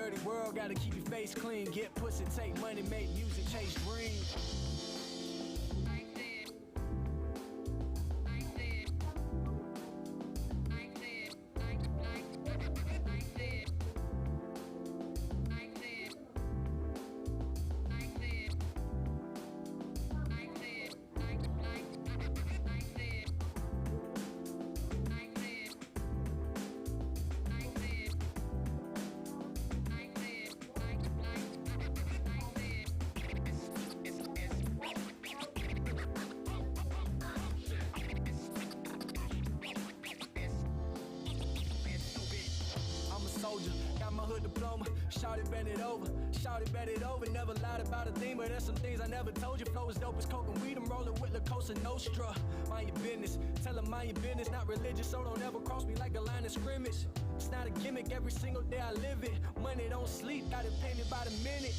dirty world, gotta keep your face clean. Get pussy, take money, make music, chase dreams. Got my hood diploma, shawty bend it over, shawty bend it over. Never lied about a thing, but there's some things I never told you. Flow is dope as coke and weed, I'm rolling with La Cosa Nostra. Mind your business, tell them mind your business. Not religious, so don't ever cross me like a line of scrimmage. It's not a gimmick, every single day I live it. Money don't sleep, got it painted by the minute.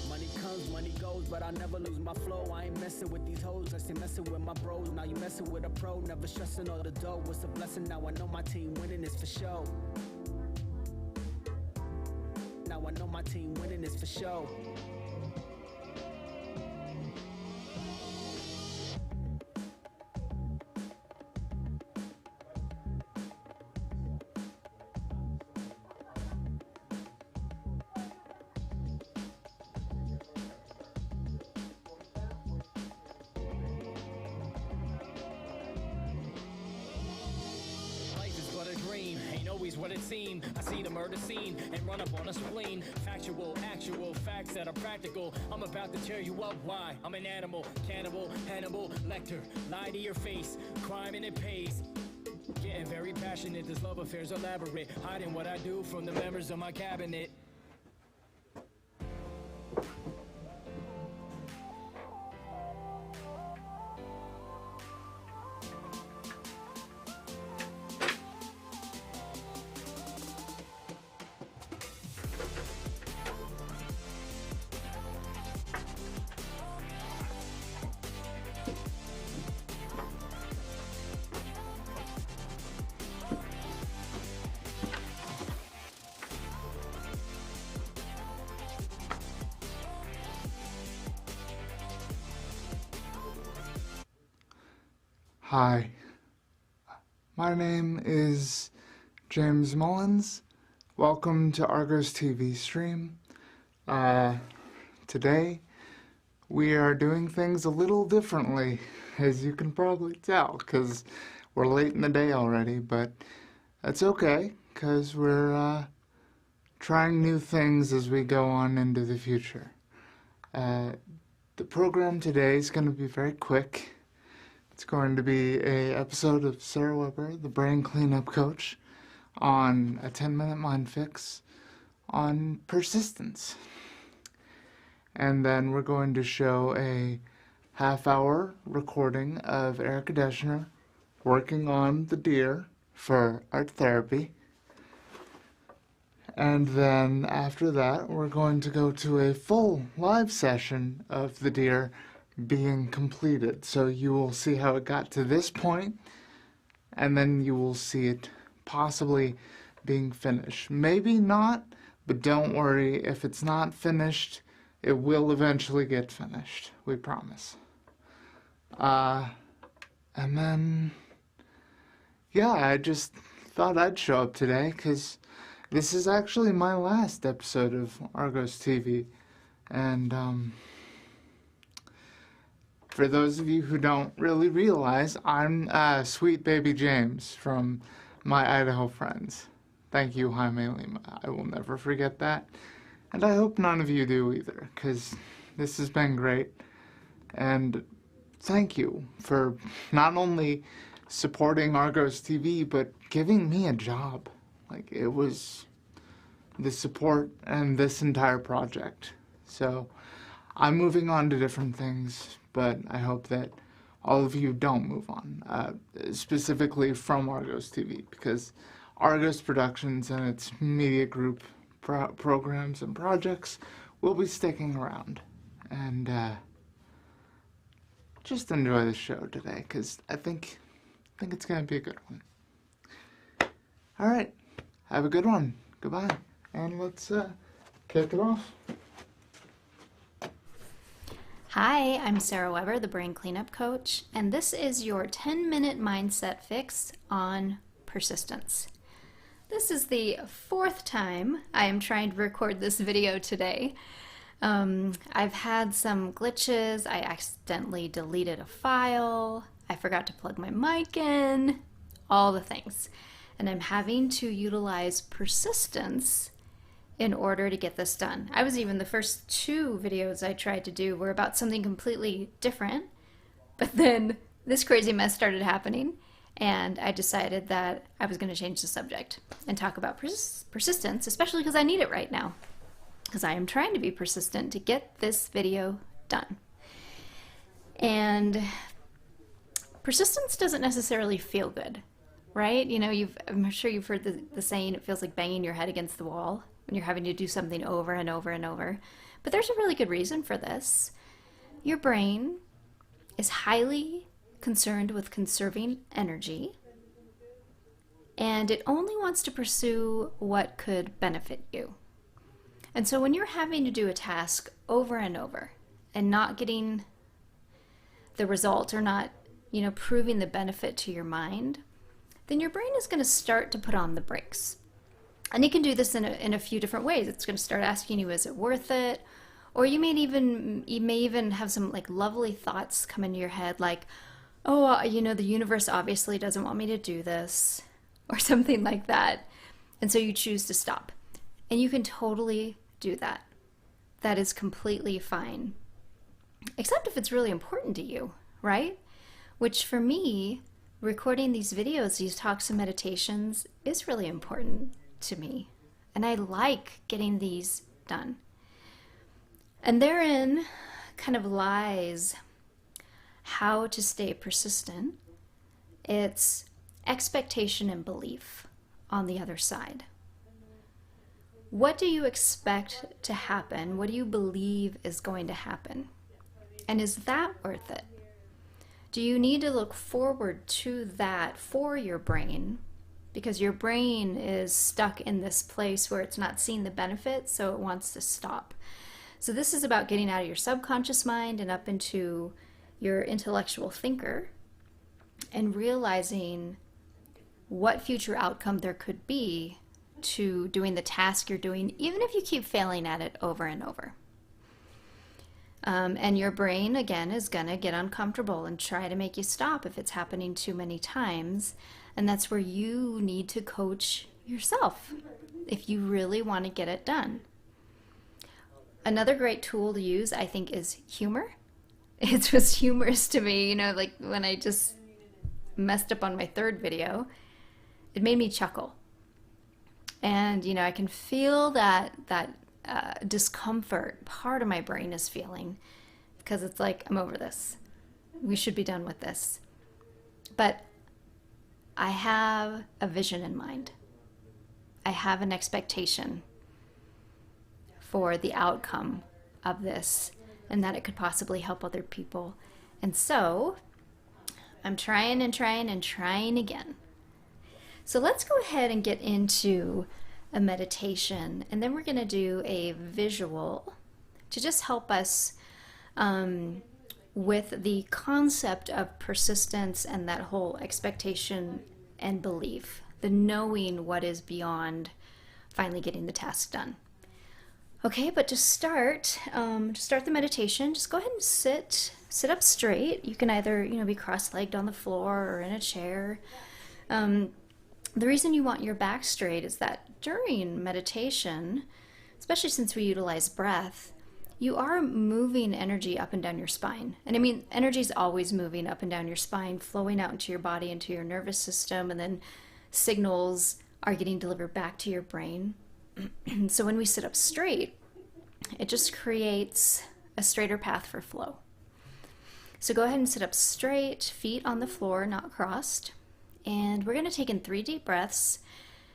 Money comes, money goes, but I never lose my flow. I ain't messing with these hoes, I stay messing with my bros. Now you messing with a pro, never stressing all the dough. What's a blessing, now I know my team winning is for show. Now I know my team winning is for show. Always what it seemed. I see the murder scene and run up on a spleen. Factual, actual facts that are practical. I'm about to tear you up. Why? I'm an animal, cannibal, Hannibal Lecter. Lie to your face, crime and it pays. Getting very passionate. This love affair's elaborate. Hiding what I do from the members of my cabinet. Hi, my name is James Mullins. Welcome to Argos TV stream. Today we are doing things a little differently, as you can probably tell, because we're late in the day already, but that's okay, because we're trying new things as we go on into the future. The program today is going to be very quick. It's going to be an episode of Sarah Weber, the brain cleanup coach, on a 10-minute mind fix on persistence. And then we're going to show a half-hour recording of Erica Deshner working on the deer for art therapy. And then after that, we're going to go to a full live session of the deer being completed. So you will see how it got to this point, and then you will see it possibly being finished. Maybe not, but don't worry, if it's not finished, it will eventually get finished. We promise. And then, yeah, I just thought I'd show up today, because this is actually my last episode of Argos TV, and, for those of you who don't really realize, I'm Sweet Baby James from my Idaho friends. Thank you, Jaime Lima. I will never forget that. And I hope none of you do either, because this has been great. And thank you for not only supporting Argos TV, but giving me a job. Like, it was the support and this entire project. So I'm moving on to different things, but I hope that all of you don't move on, specifically from Argos TV, because Argos Productions and its media group programs and projects will be sticking around. And just enjoy the show today, because I think it's going to be a good one. All right, have a good one. Goodbye. And let's kick it off. Hi, I'm Sarah Weber, the Brain Cleanup Coach, and this is your 10-minute mindset fix on persistence. This is the 4th time I am trying to record this video today. I've had some glitches. I accidentally deleted a file. I forgot to plug my mic in, all the things. And I'm having to utilize persistence in order to get this done. The first 2 videos I tried to do were about something completely different, but then this crazy mess started happening, and I decided that I was going to change the subject and talk about persistence, especially because I need it right now, because I am trying to be persistent to get this video done. And persistence doesn't necessarily feel good, right? You know, I'm sure you've heard the saying, it feels like banging your head against the wall when you're having to do something over and over and over. But there's a really good reason for this. Your brain is highly concerned with conserving energy, and it only wants to pursue what could benefit you. And so when you're having to do a task over and over and not getting the result, or not, proving the benefit to your mind, then your brain is going to start to put on the brakes. And it can do this in a few different ways. It's going to start asking you, is it worth it? Or you may even have some lovely thoughts come into your head, like, oh, the universe obviously doesn't want me to do this, or something like that. And so you choose to stop. And you can totally do that. That is completely fine. Except if it's really important to you, right? Which for me, recording these videos, these talks and meditations is really important to me, and I like getting these done. And therein kind of lies how to stay persistent. It's expectation and belief on the other side. What do you expect to happen? What do you believe is going to happen? And is that worth it? Do you need to look forward to that for your brain? Because your brain is stuck in this place where it's not seeing the benefit, so it wants to stop. So this is about getting out of your subconscious mind and up into your intellectual thinker and realizing what future outcome there could be to doing the task you're doing, even if you keep failing at it over and over. And your brain, again, is going to get uncomfortable and try to make you stop if it's happening too many times. And that's where you need to coach yourself if you really want to get it done. Another great tool to use, I think, is humor. It was humorous to me, when I just messed up on my 3rd video, it made me chuckle. And, I can feel that discomfort part of my brain is feeling, because it's like, I'm over this. We should be done with this. But I have a vision in mind. I have an expectation for the outcome of this, and that it could possibly help other people. And so I'm trying and trying and trying again. So let's go ahead and get into a meditation, and then we're going to do a visual to just help us with the concept of persistence and that whole expectation and belief, the knowing what is beyond finally getting the task done. Okay, but to start the meditation, just go ahead and sit up straight. You can either, be cross-legged on the floor or in a chair. The reason you want your back straight is that during meditation, especially since we utilize breath, you are moving energy up and down your spine. And energy is always moving up and down your spine, flowing out into your body, into your nervous system, and then signals are getting delivered back to your brain. So when we sit up straight, it just creates a straighter path for flow. So go ahead and sit up straight, feet on the floor, not crossed. And we're going to take in 3 deep breaths,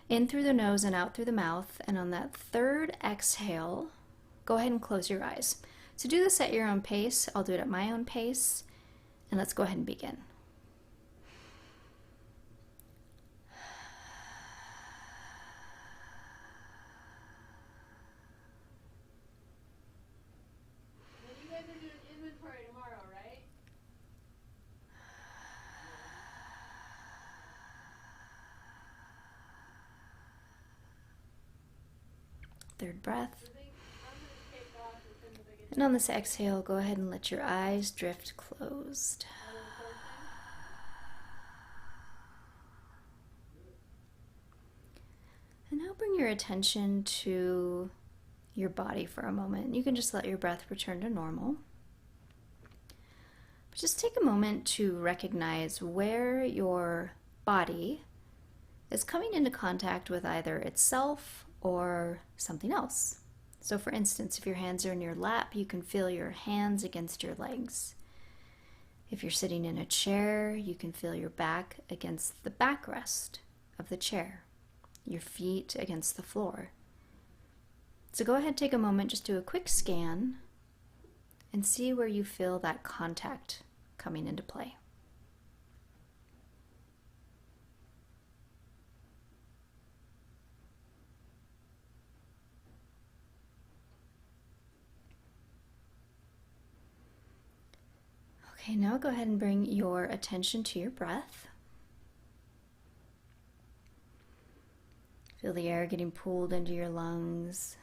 in through the nose and out through the mouth. And on that 3rd exhale, go ahead and close your eyes. So do this at your own pace. I'll do it at my own pace. And let's go ahead and begin. Third breath. And on this exhale, go ahead and let your eyes drift closed. And now bring your attention to your body for a moment. You can just let your breath return to normal. But just take a moment to recognize where your body is coming into contact with either itself or something else. So for instance, if your hands are in your lap, you can feel your hands against your legs. If you're sitting in a chair, you can feel your back against the backrest of the chair, your feet against the floor. So go ahead, take a moment, just do a quick scan and see where you feel that contact coming into play. Okay, now go ahead and bring your attention to your breath. Feel the air getting pulled into your lungs,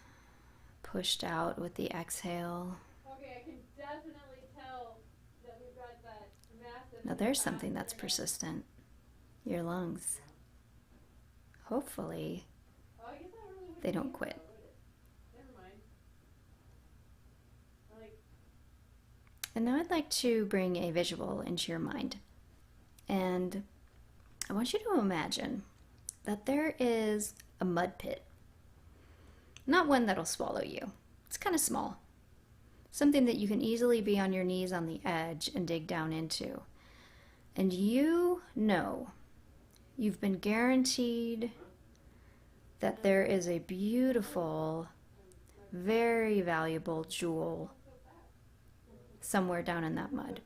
pushed out with the exhale. Okay, I can definitely tell that we've got that massive... Now there's something that's persistent. Your lungs. Hopefully, Oh, I guess I really wouldn't they don't think quit. so, would it? Never mind. Like, And now I'd like to bring a visual into your mind. And I want you to imagine that there is a mud pit. Not one that'll swallow you. It's kind of small. Something that you can easily be on your knees on the edge and dig down into. And you know, you've been guaranteed that there is a beautiful, very valuable jewel somewhere down in that mud.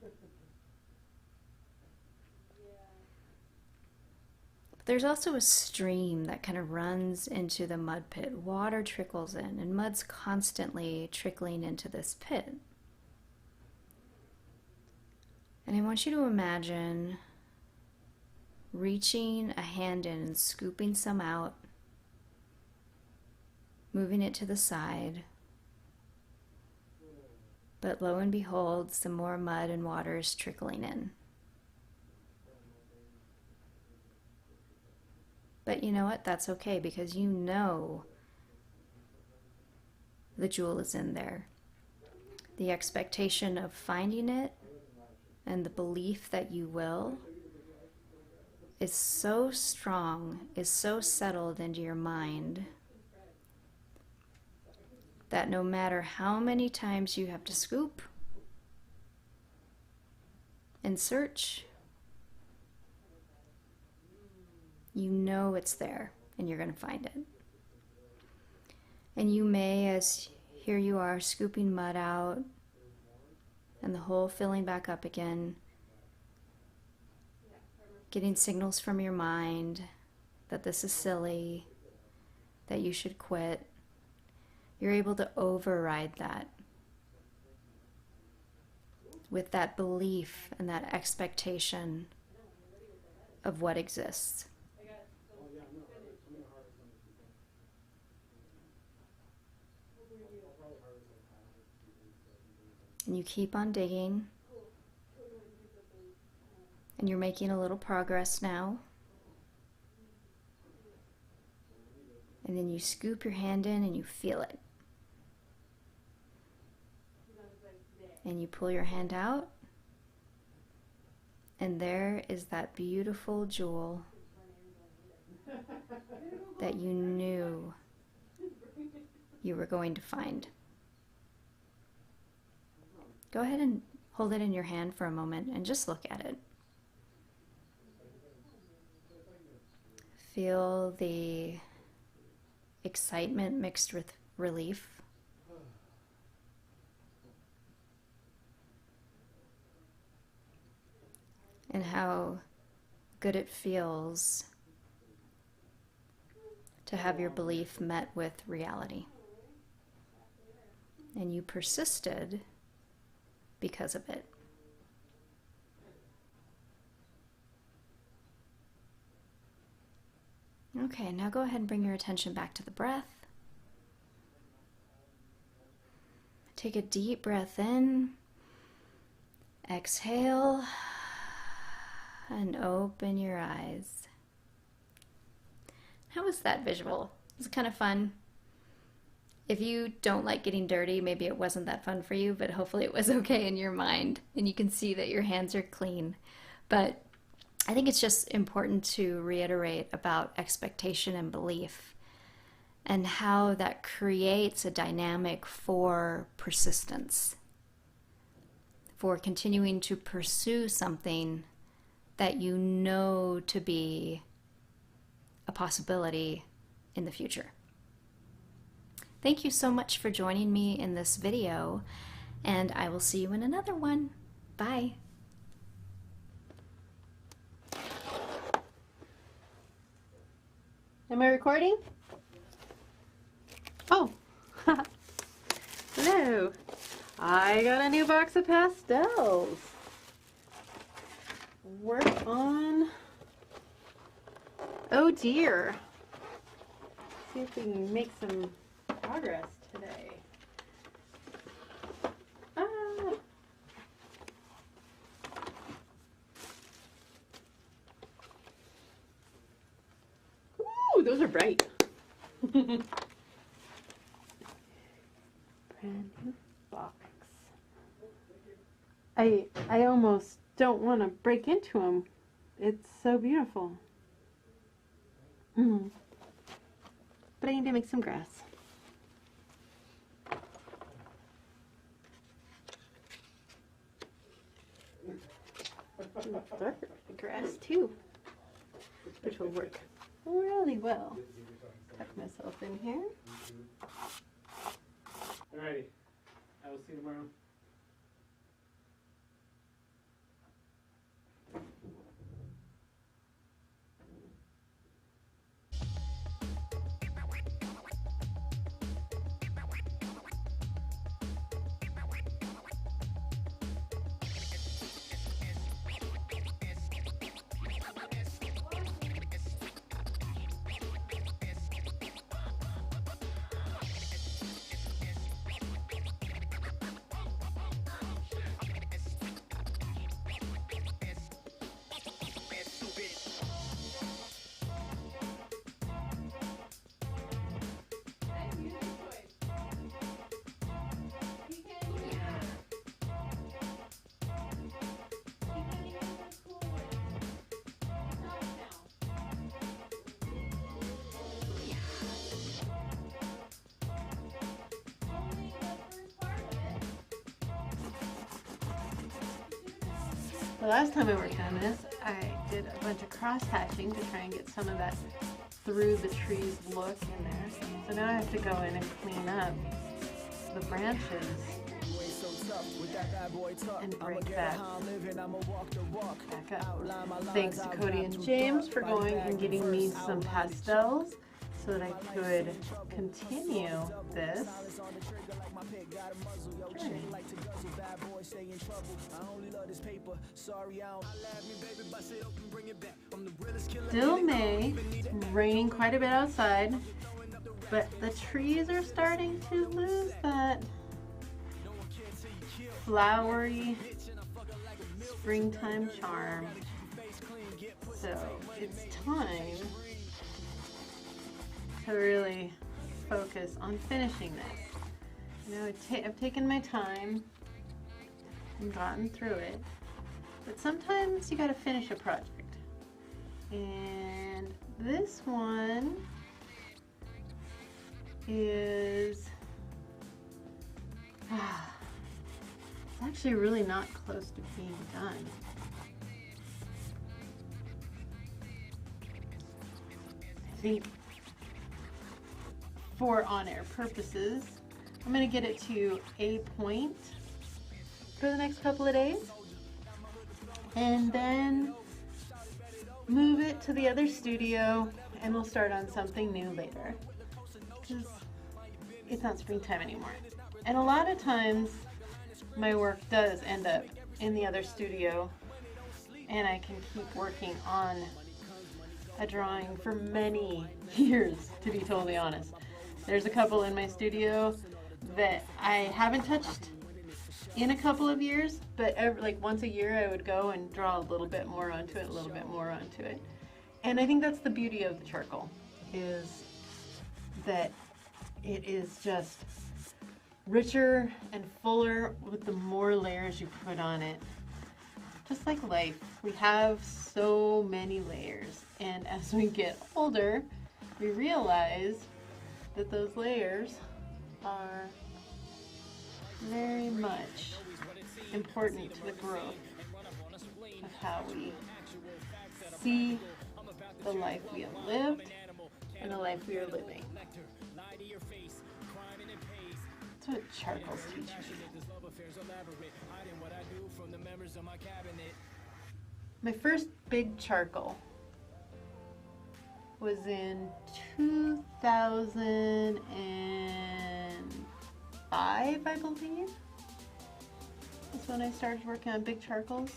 But there's also a stream that kind of runs into the mud pit. Water trickles in, and mud's constantly trickling into this pit. And I want you to imagine reaching a hand in and scooping some out, moving it to the side. But lo and behold, some more mud and water is trickling in. But you know what? That's okay, because you know the jewel is in there. The expectation of finding it and the belief that you will is so strong, is so settled into your mind, that no matter how many times you have to scoop and search, you know it's there and you're going to find it. And you may, as here you are scooping mud out and the hole filling back up again, getting signals from your mind that this is silly, that you should quit. You're able to override that with that belief and that expectation of what exists. And you keep on digging, and you're making a little progress now. And then you scoop your hand in and you feel it. And you pull your hand out, and there is that beautiful jewel that you knew you were going to find. Go ahead and hold it in your hand for a moment and just look at it. Feel the excitement mixed with relief. And how good it feels to have your belief met with reality. And you persisted because of it. Okay, now go ahead and bring your attention back to the breath. Take a deep breath in. Exhale. And open your eyes. How was that visual? Was it kind of fun? If you don't like getting dirty, maybe it wasn't that fun for you, but hopefully it was okay in your mind and you can see that your hands are clean. But I think it's just important to reiterate about expectation and belief and how that creates a dynamic for persistence, for continuing to pursue something that you know to be a possibility in the future. Thank you so much for joining me in this video, and I will see you in another one. Bye. Am I recording? Oh, hello. I got a new box of pastels. Work on, oh dear. See if we can make some progress today. Ooh, those are bright. Brand new box. I almost don't want to break into them. It's so beautiful. But I need to make some grass. Dark grass too, which will work really well. Tuck myself in here. Alrighty. I will see you tomorrow. The last time I worked on this, I did a bunch of cross-hatching to try and get some of that through the trees look in there. So now I have to go in and clean up the branches and break that back up. Thanks to Cody and James for going and getting me some pastels so that I could continue this journey. Still May, it's raining quite a bit outside, but the trees are starting to lose that flowery springtime charm. So it's time to really focus on finishing this. You know, I've taken my time and gotten through it, but sometimes you gotta finish a project. And this one is it's actually really not close to being done. I think for on-air purposes, I'm going to get it to a point for the next couple of days and then move it to the other studio and we'll start on something new later because it's not springtime anymore. And a lot of times my work does end up in the other studio and I can keep working on a drawing for many years, to be totally honest. There's a couple in my studio that I haven't touched in a couple of years, but like once a year I would go and draw a little bit more onto it, a little bit more onto it. And I think that's the beauty of the charcoal, is that it is just richer and fuller with the more layers you put on it. Just like life, we have so many layers, and as we get older, we realize that those layers are very much important to the growth of how we see the life we have lived and the life we are living. That's what charcoals teach me. My first big charcoal was in 2005, I believe. That's when I started working on big charcoals.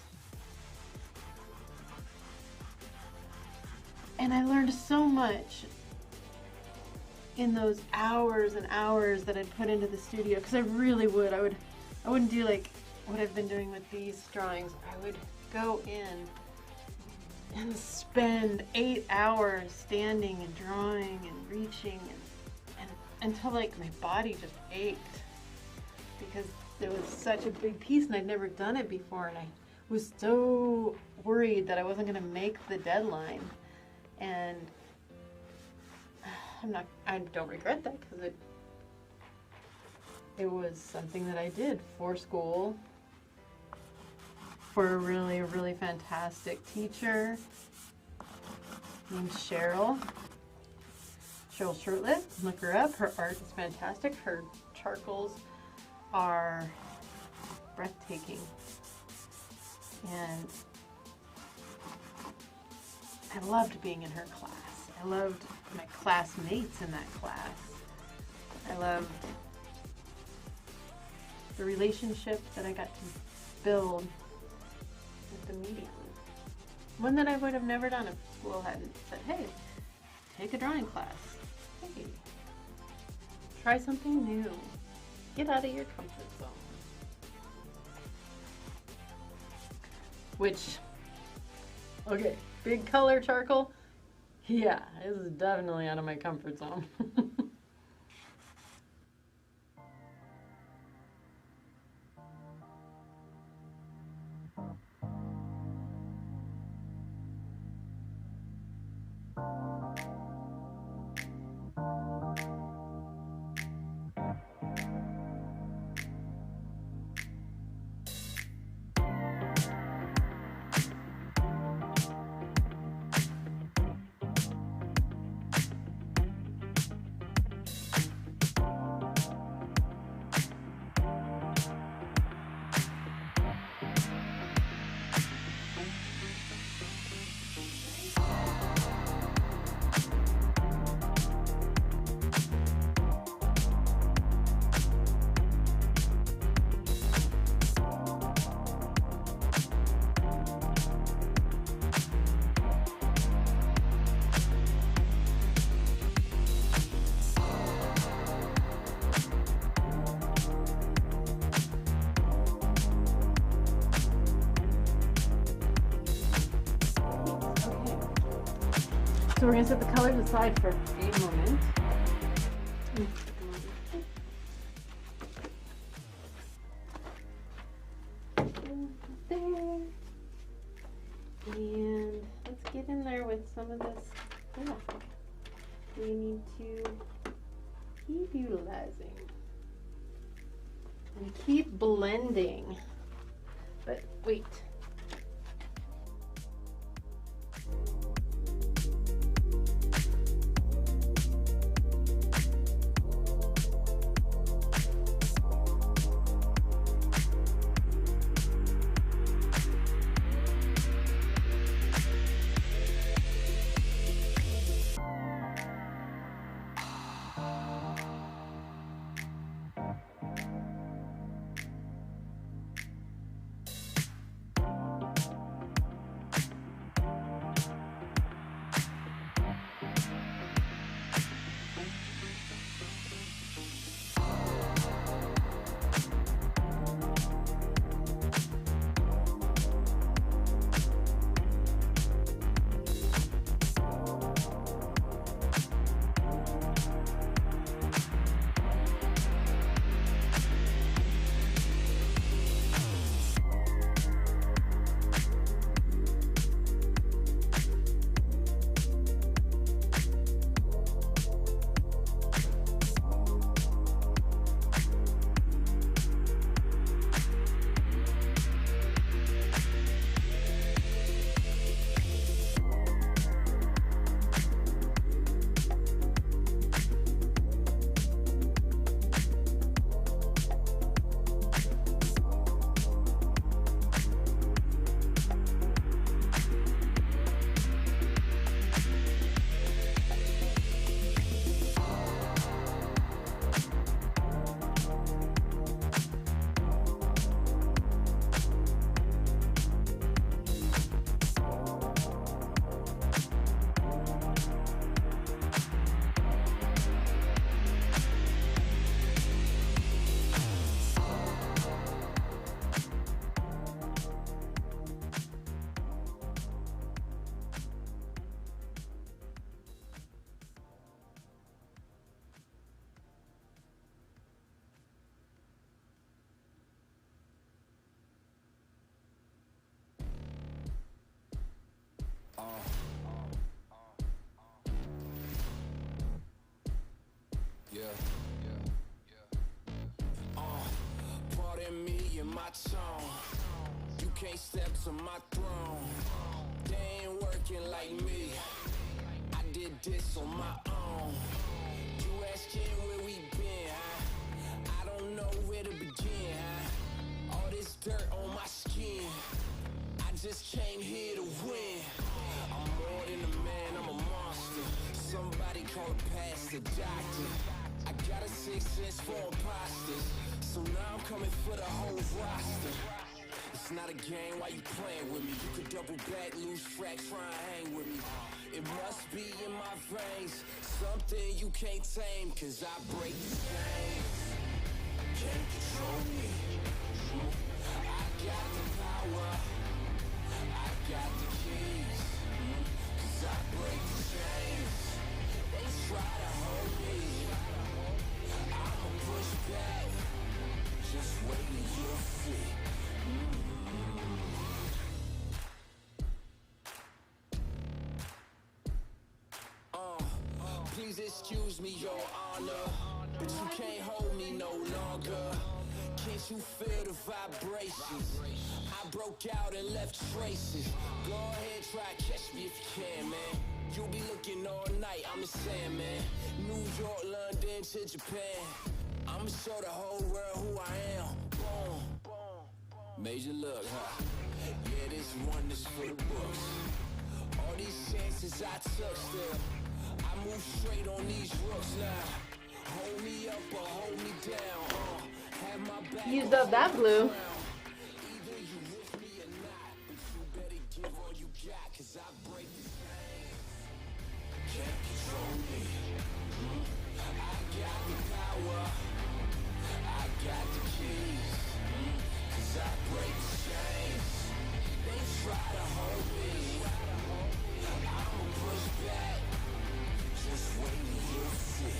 And I learned so much in those hours and hours that I'd put into the studio, because I really would. I wouldn't do like what I've been doing with these drawings. I would go in and spend 8 hours standing and drawing and reaching and until like my body just ached, because it was such a big piece and I'd never done it before, and I was so worried that I wasn't going to make the deadline. And I don't regret that, because it was something that I did for school, for a really, really fantastic teacher named Cheryl Shirtliff. Look her up. Her art is fantastic. Her charcoals are breathtaking. And I loved being in her class. I loved my classmates in that class. I loved the relationship that I got to build with the medium. One that I would have never done if school hadn't said, hey, take a drawing class. Hey, try something new. Get out of your comfort zone. Which, okay, big color charcoal. Yeah, this is definitely out of my comfort zone. So we're going to set the colors aside for a moment. There. And let's get in there with some of this black. We need to keep utilizing and keep blending. But wait. Pardon me and my tone. You can't step to my throne. They ain't working like me. I did this on my own. You asking where we been, huh? I don't know where to begin, huh? All this dirt on my skin. I just came here to win. I'm more than a man, I'm a monster. Somebody call a pastor, doctor. I got a 6 sense for imposters. So now I'm coming for the whole roster. It's not a game, why you playing with me? You could double back, lose track, try and hang with me. It must be in my veins, something you can't tame. Cause I break the chains, can't control me. I got the power, I got the keys. Cause I break the chains, they try to hold me. I'ma push back, just wait and you'll see. Please excuse me, your honor, but you can't hold me no longer. Can't you feel the vibrations? I broke out and left traces. Go ahead, try catch me if you can, man. You'll be looking all night, I'm the Sandman. New York, London to Japan. I'ma show the whole world who I am. Boom. Major look, huh? Yeah, this one is for the books. All these chances I took still. I move straight on these rooks now. Hold me up or hold me down. Have my back. Used up that blue. Either you with me or not, but you better give all you got, cause I break the chains. Can't control me. I got the power. I got the keys. Cause I break the chains. They try to hold me. I'ma push back. Just wait and you'll see.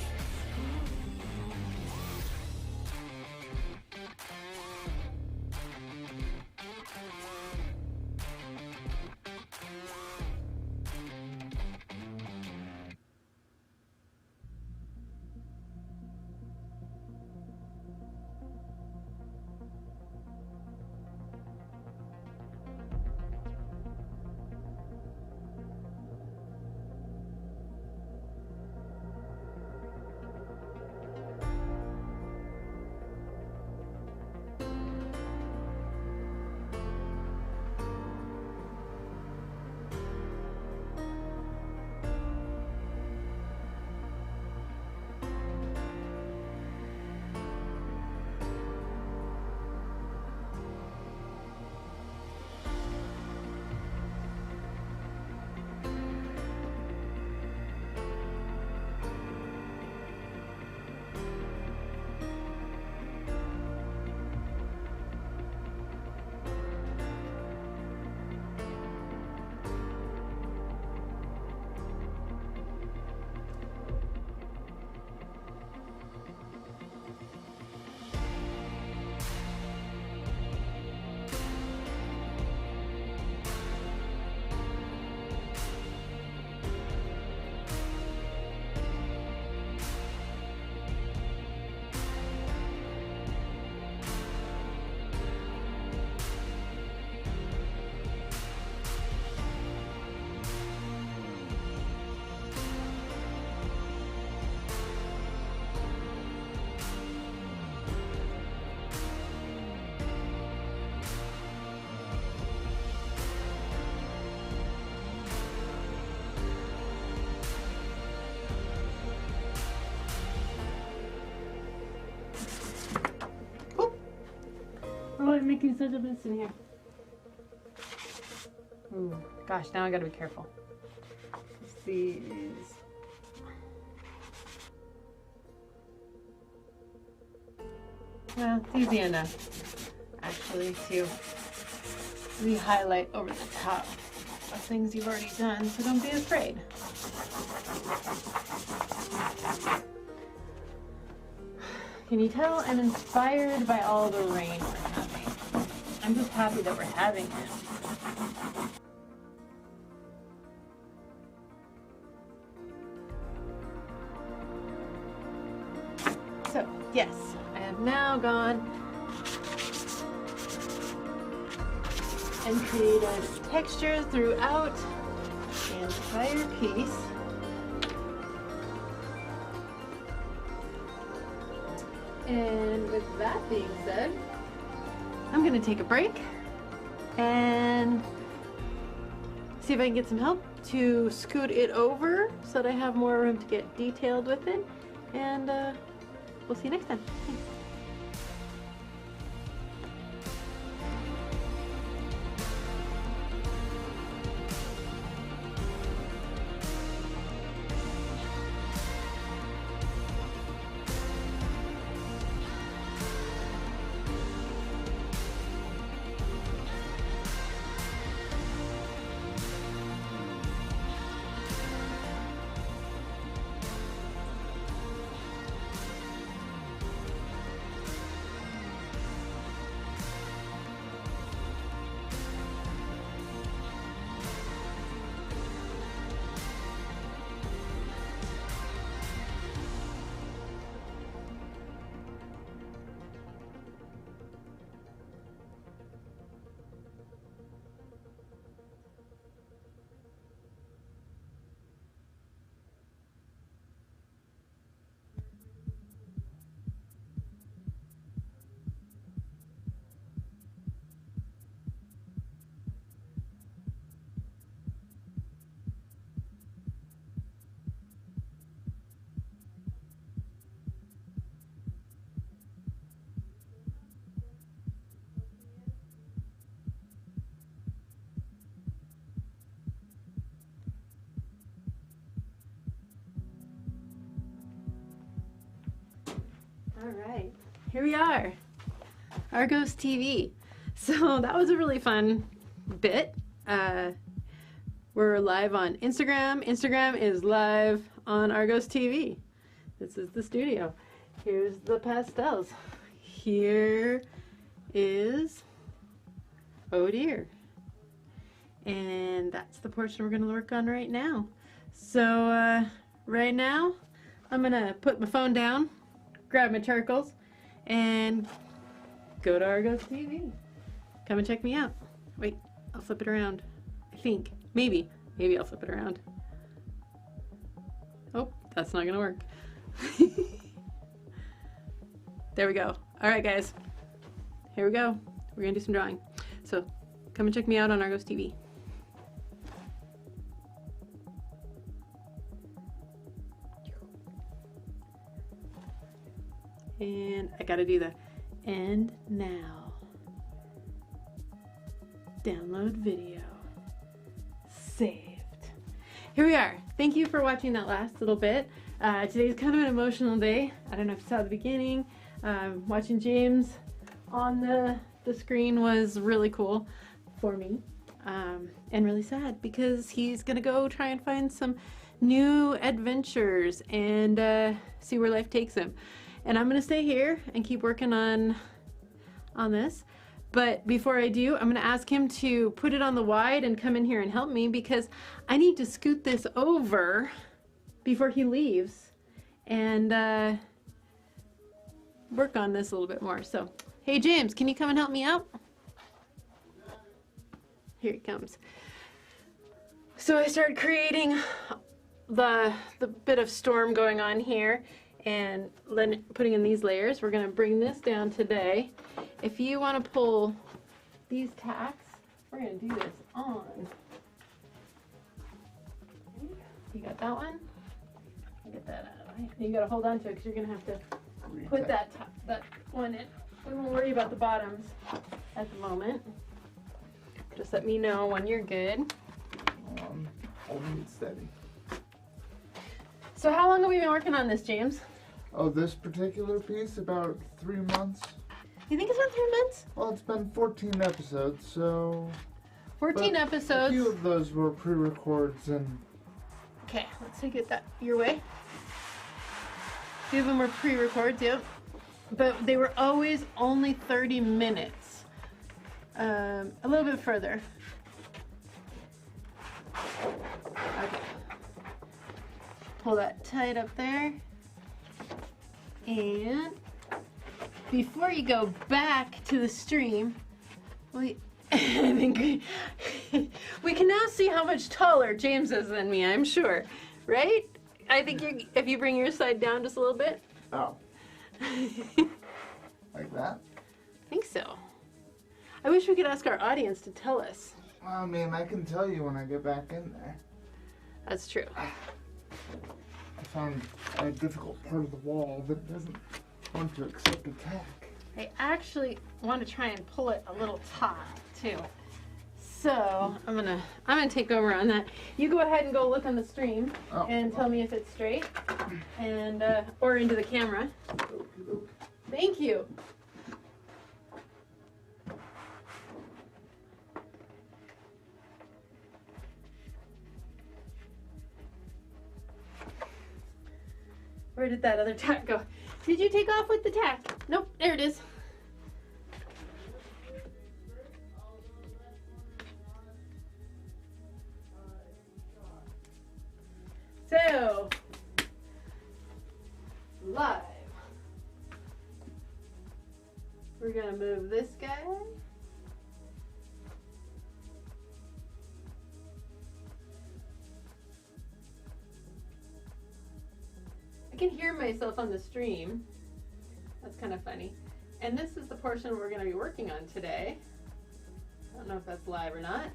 Oh, I'm making such a mess in here. Ooh, gosh, now I gotta be careful. These. Well, it's easy enough, actually, to re-highlight over the top of things you've already done, so don't be afraid. Can you tell I'm inspired by all the rain we're having? I'm just happy that we're having it. Yes, I have now gone and created texture throughout the entire piece. And with that being said, I'm gonna take a break and see if I can get some help to scoot it over so that I have more room to get detailed with it. And we'll see you next time. Thanks. All right, here we are, Argos TV. So that was a really fun bit. We're live on Instagram. Instagram is live on Argos TV. This is the studio. Here's the pastels. Here is Oh Dear. And that's the portion we're gonna work on right now. So right now, I'm gonna put my phone down, grab my charcoals, and go to Argos TV. Come and check me out. Wait, I'll flip it around. I think. Maybe I'll flip it around. Oh, that's not gonna work. There we go. All right, guys. Here we go. We're gonna do some drawing. So come and check me out on Argos TV. And I gotta do the end now. Download video. Saved. Here we are. Thank you for watching that last little bit. Today's kind of an emotional day. I don't know if you saw the beginning. Watching James on the screen was really cool for me. And really sad because he's gonna go try and find some new adventures and see where life takes him. And I'm gonna stay here and keep working on this. But before I do, I'm gonna ask him to put it on the wide and come in here and help me because I need to scoot this over before he leaves and work on this a little bit more. So, hey James, can you come and help me out? Here he comes. So I started creating the bit of storm going on here and putting in these layers. We're gonna bring this down today. If you wanna pull these tacks, we're gonna do this on. You got that one? Get that out of the way. You gotta hold on to it because you're gonna have to put that one in. We won't worry about the bottoms at the moment. Just let me know when you're good. Holding it steady. So how long have we been working on this, James? Oh, this particular piece, about 3 months. You think it's been 3 months? Well, it's been 14 episodes, so... 14 but episodes. A few of those were pre-records and... Okay, let's take it your way. A few of them were pre-records, yep. But they were always only 30 minutes. A little bit further. Okay. Pull that tight up there. And before you go back to the stream, I think we can now see how much taller James is than me, I'm sure. Right? I think if you bring your side down just a little bit. Oh. Like that? I think so. I wish we could ask our audience to tell us. Well, I mean, I can tell you when I get back in there. That's true. I found a difficult part of the wall that doesn't want to accept attack. I actually want to try and pull it a little taut too. So I'm gonna take over on that. You go ahead and go look on the stream and tell me if it's straight, and or into the camera. Thank you. Where did that other tack go? Did you take off with the tack? Nope, there it is. So, live. We're gonna move this guy. I can hear myself on the stream. That's kind of funny. And this is the portion we're going to be working on today. I don't know if that's live or not,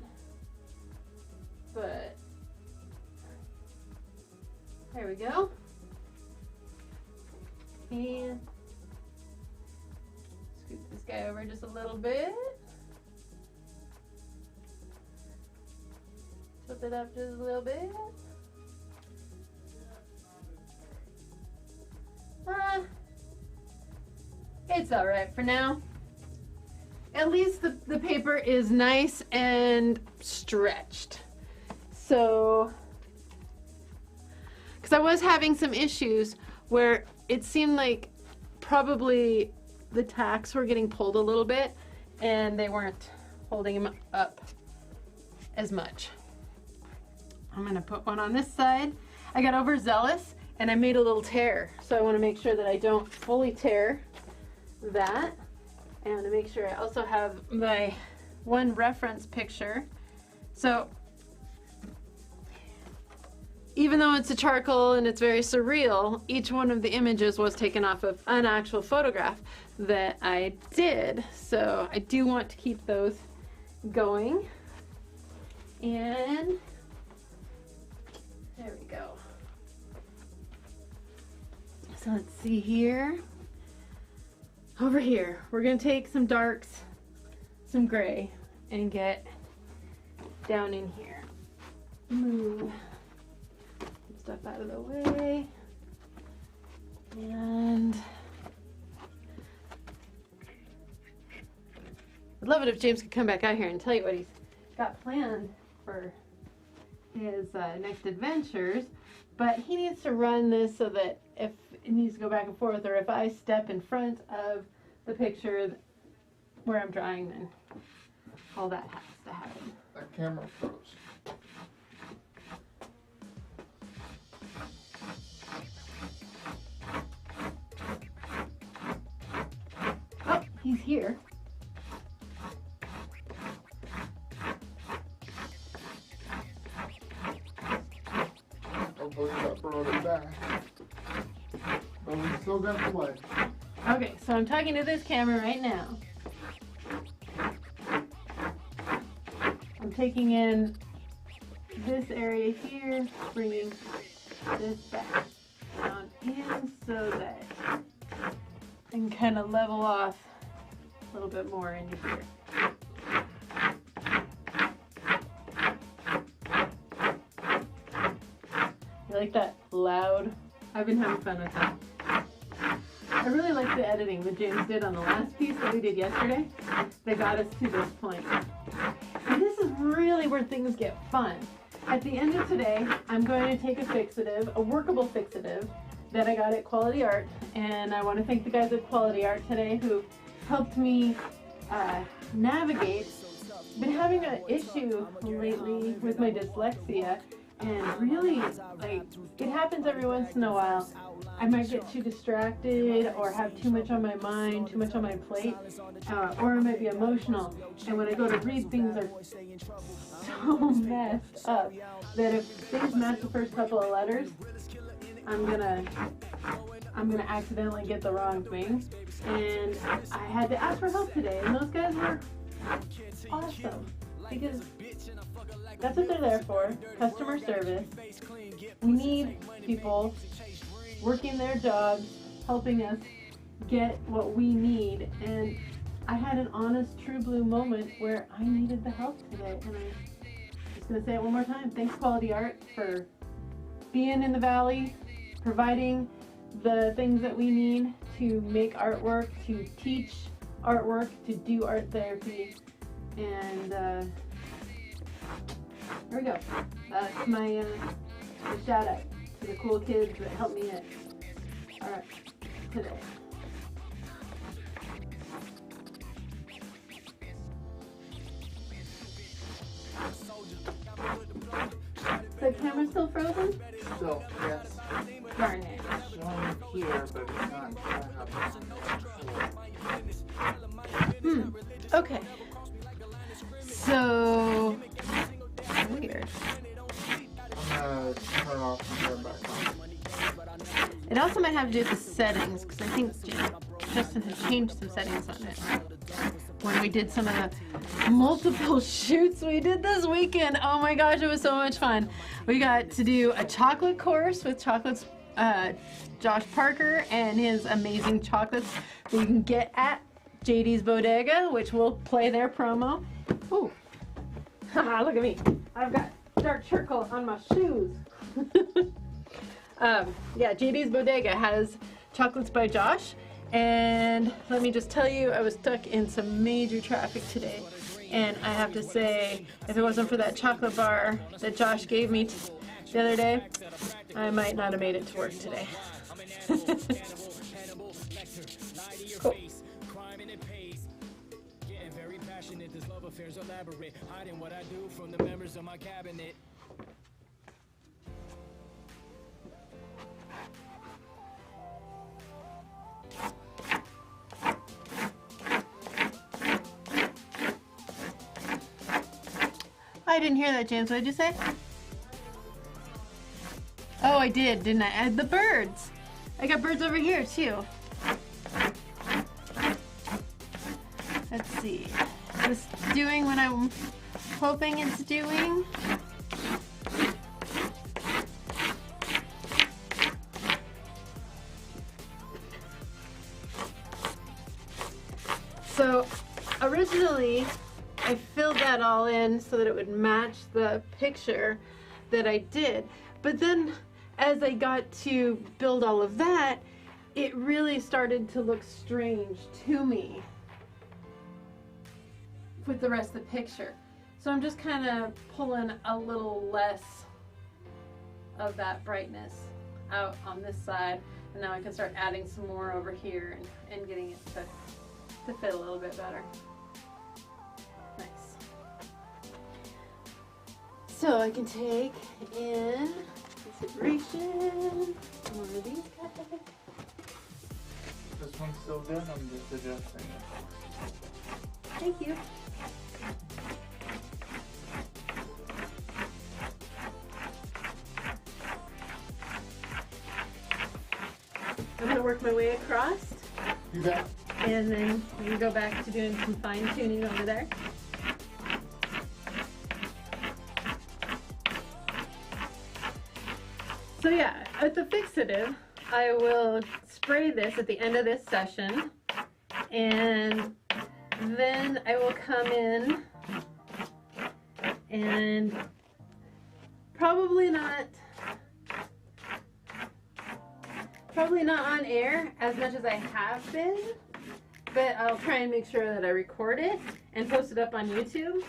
but there we go. And scoop this guy over just a little bit. Tilt it up just a little bit. It's all right for now. At least the paper is nice and stretched. So, because I was having some issues where it seemed like probably the tacks were getting pulled a little bit and they weren't holding them up as much. I'm gonna put one on this side. I got overzealous and I made a little tear. So I want to make sure that I don't fully tear that. And I want to make sure I also have my one reference picture. So even though it's a charcoal and it's very surreal, each one of the images was taken off of an actual photograph that I did. So I do want to keep those going. And there we go. So let's see here. Over here, we're going to take some darks, some gray, and get down in here. Move stuff out of the way. And I'd love it if James could come back out here and tell you what he's got planned for his next adventures. But he needs to run this so that if it needs to go back and forth, or if I step in front of the picture where I'm drawing, then all that has to happen. That camera froze. Oh, he's here. Hopefully that brought it back. But we still got the light. Okay, so I'm talking to this camera right now. I'm taking in this area here, bringing this back down in so that I can kind of level off a little bit more into here. You like that loud? I've been having fun with that. I really like the editing that James did on the last piece that we did yesterday. That got us to this point. And this is really where things get fun. At the end of today, I'm going to take a fixative, a workable fixative that I got at Quality Art. And I want to thank the guys at Quality Art today who helped me navigate. Been having an issue lately with my dyslexia And really, like, it happens every once in a while. I might get too distracted or have too much on my mind, too much on my plate, or I might be emotional. And when I go to read, things are so messed up that if things match the first couple of letters, I'm gonna accidentally get the wrong thing. And I had to ask for help today, and those guys were awesome because that's what they're there for, customer service. We need people working their jobs, helping us get what we need. And I had an honest, true blue moment where I needed the help today. And I'm just going to say it one more time. Thanks, Quality Art, for being in the Valley, providing the things that we need to make artwork, to teach artwork, to do art therapy. And there we go. That's my shout out to the cool kids that helped me out. All right, today. The camera's still frozen? Still, yes. Darn it. It's showing here, but it's not showing up. Okay. So weird. I'm gonna turn off and turn back on. It also might have to do with the settings, because I think Justin had changed some settings on it when we did some of the multiple shoots we did this weekend. Oh my gosh, it was so much fun. We got to do a chocolate course with chocolates, Josh Parker and his amazing chocolates that you can get at JD's Bodega, which will play their promo. Ooh, haha, look at me. I've got dark charcoal on my shoes. Yeah, JD's Bodega has chocolates by Josh. And let me just tell you, I was stuck in some major traffic today. And I have to say, if it wasn't for that chocolate bar that Josh gave me the other day, I might not have made it to work today. Cool. I didn't hear that, James. What did you say? Oh, I did, didn't I? I had the birds. I got birds over here, too. Let's see. Is this doing what I'm hoping it's doing? So, originally, I filled that all in so that it would match the picture that I did. But then as I got to build all of that, it really started to look strange to me with the rest of the picture. So I'm just kind of pulling a little less of that brightness out on this side. And now I can start adding some more over here and getting it to fit a little bit better. Nice. So I can take in consideration one of these guys. This one's still good, I'm just adjusting it. Thank you. I'm going to work my way across. You got. And then we can go back to doing some fine tuning over there. So yeah, with the fixative, I will spray this at the end of this session, and then I will come in and probably not on air as much as I have been, but I'll try and make sure that I record it and post it up on YouTube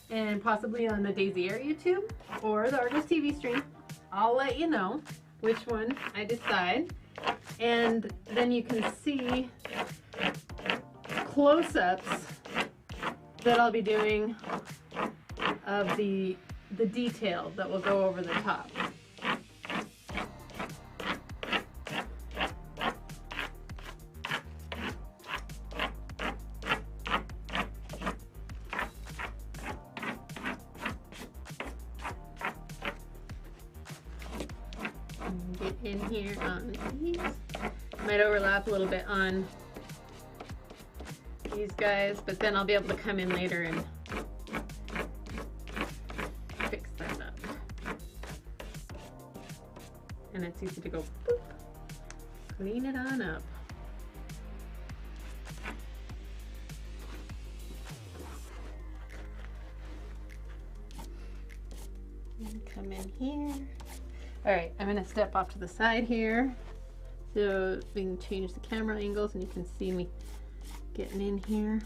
and possibly on the Daisy Air YouTube or the Argos TV stream. I'll let you know which one I decide, and then you can see close-ups that I'll be doing of the the detail that will go over the top. Get in here on these. Might overlap a little bit on these guys, but then I'll be able to come in later and fix that up. And it's easy to go boop, clean it on up. And come in here. All right, I'm gonna step off to the side here so we can change the camera angles and you can see me getting in here.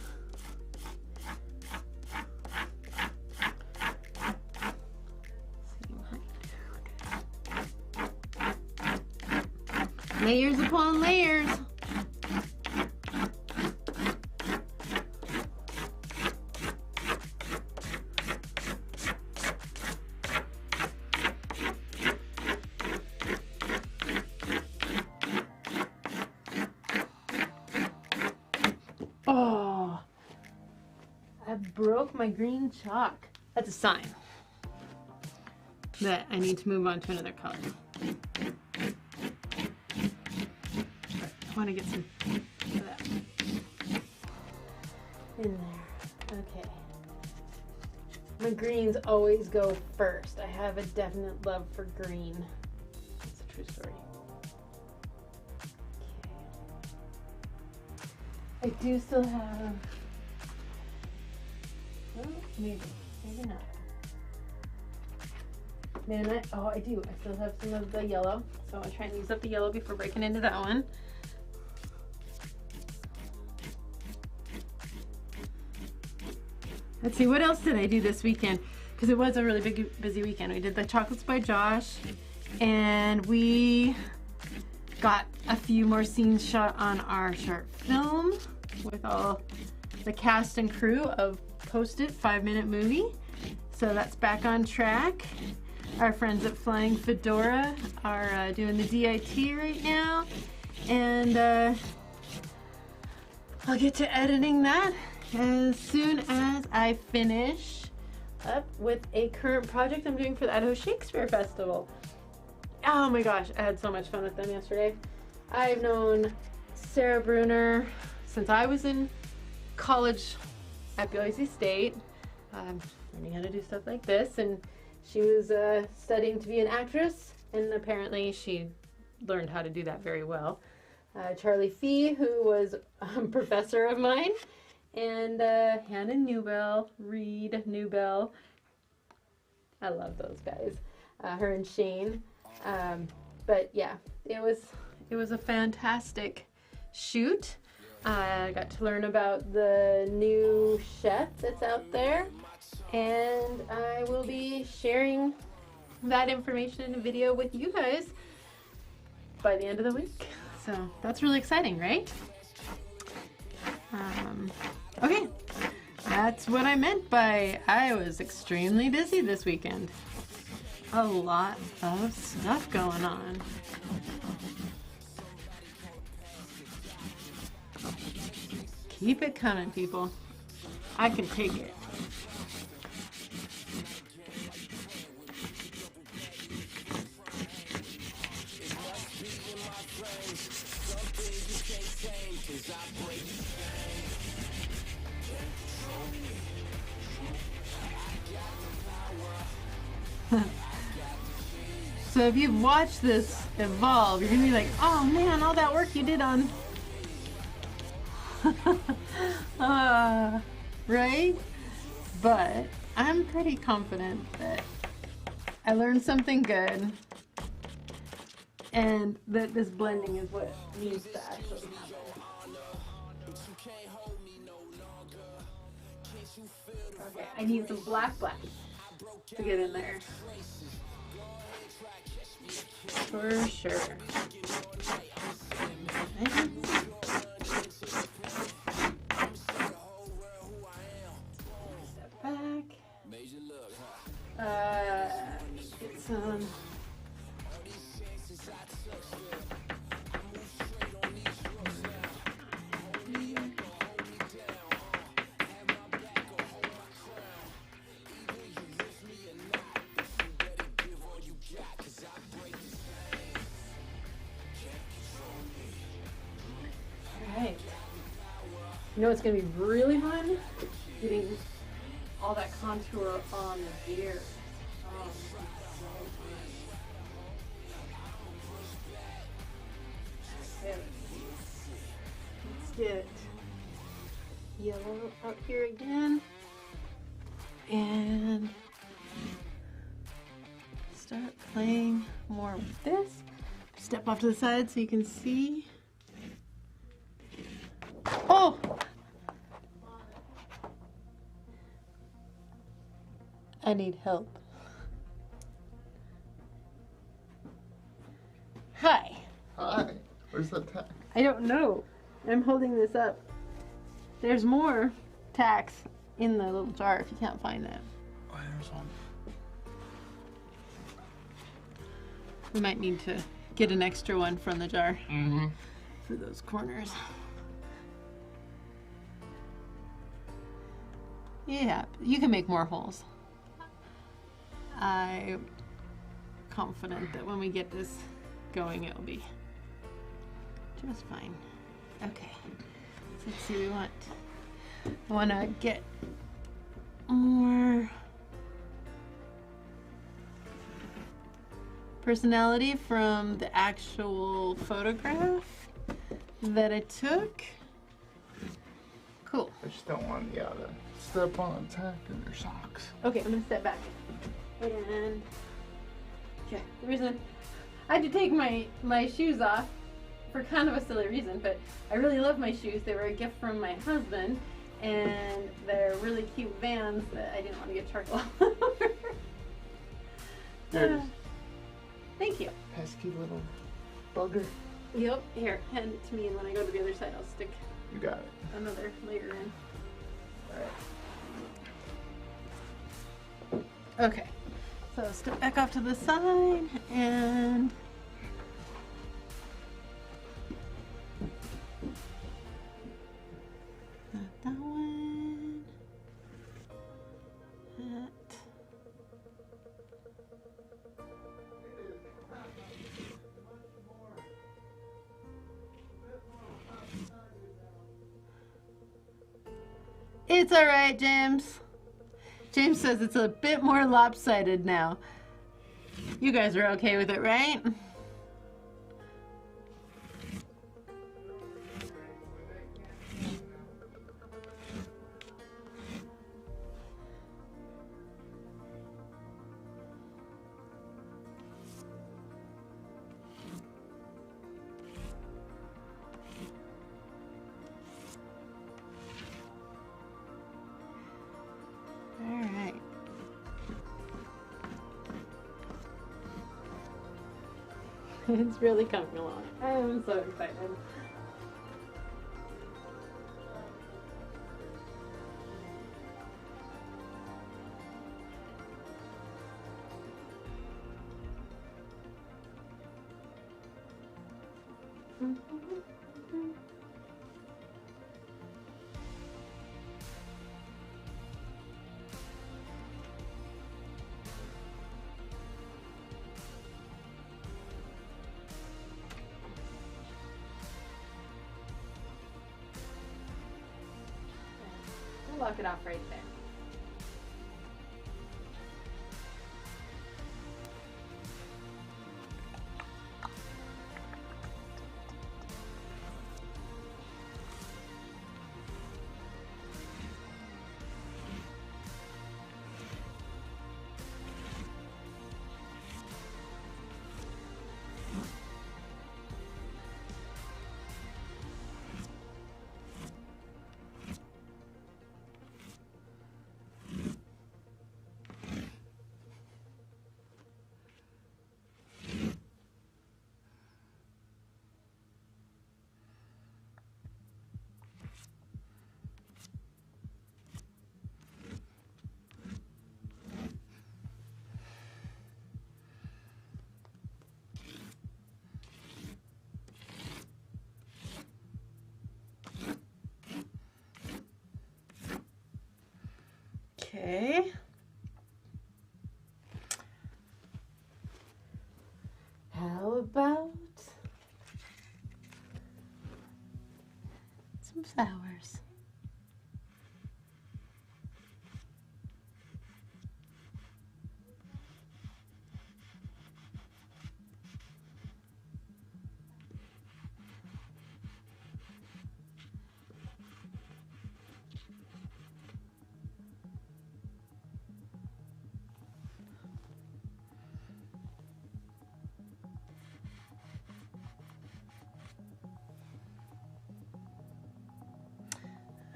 Layers upon layers. Oh, I broke my green chalk. That's a sign that I need to move on to another color. I want to get some of that in there. Okay. My greens always go first. I have a definite love for green. It's a true story. I do still have, well, maybe not. Man, I do. I still have some of the yellow, so I'll try and use up the yellow before breaking into that one. Let's see, what else did I do this weekend? Because it was a really big, busy weekend. We did the Chocolates by Josh, and we got a few more scenes shot on our short film with all the cast and crew of Post-it 5-minute movie. So that's back on track. Our friends at Flying Fedora are doing the DIT right now, and I'll get to editing that as soon as I finish up with a current project I'm doing for the Idaho Shakespeare Festival. Oh my gosh, I had so much fun with them yesterday. I've known Sarah Bruner since I was in college at Boise State, learning how to do stuff like this, and she was studying to be an actress, and apparently she learned how to do that very well. Charlie Fee, who was a professor of mine, and Hannah Newbell, Reed Newbell. I love those guys, her and Shane. But yeah, it was a fantastic shoot. I got to learn about the new chef that's out there, and I will be sharing that information in a video with you guys by the end of the week. So that's really exciting, right? Okay, that's what I meant by I was extremely busy this weekend. A lot of stuff going on. Keep it coming, people. I can take it. So if you've watched this evolve, you're gonna be like, oh man, all that work you did on right? But I'm pretty confident that I learned something good and that this blending is what needs to actually happen. Okay, I need some black to get in there. For sure. Step back. some. Alright. You know what's going to be really fun? Getting all that contour on the beard. Oh, so fun. Okay. Let's get yellow up here again. And start playing more with this. Step off to the side so you can see. Oh! I need help. Hi. Hi. Where's the tack? I don't know. I'm holding this up. There's more tacks in the little jar if you can't find that. Oh, there's one. We might need to get an extra one from the jar Mm-hmm. for those corners. Yeah, you can make more holes. I'm confident that when we get this going, it'll be just fine. Okay, so let's see. I want to get more personality from the actual photograph that I took. Cool. I just don't want you to step on a tack in your socks. Okay, I'm gonna step back. And okay, the reason I had to take my shoes off for kind of a silly reason, but I really love my shoes. They were a gift from my husband, and they're really cute Vans that I didn't want to get charcoal all over. There's Thank you. pesky little bugger. Yep. Here, hand it to me, and when I go to the other side, I'll stick You got it. another layer in. Alright. Okay. So step back off to the side and not that one. That. It's all right, James. James says it's a bit more lopsided now. You guys are okay with it, right? All right. It's really coming along. I'm so excited. We'll lock it off right there. Okay. How about some flowers?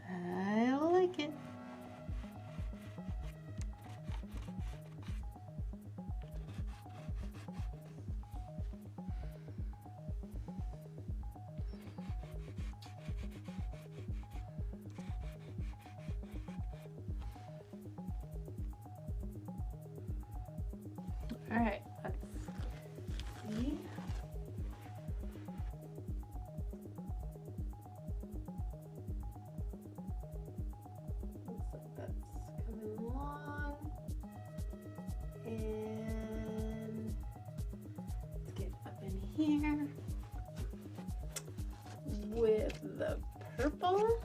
I like it. All right, let's see. Looks like that's coming along. And let's get up in here with the purple.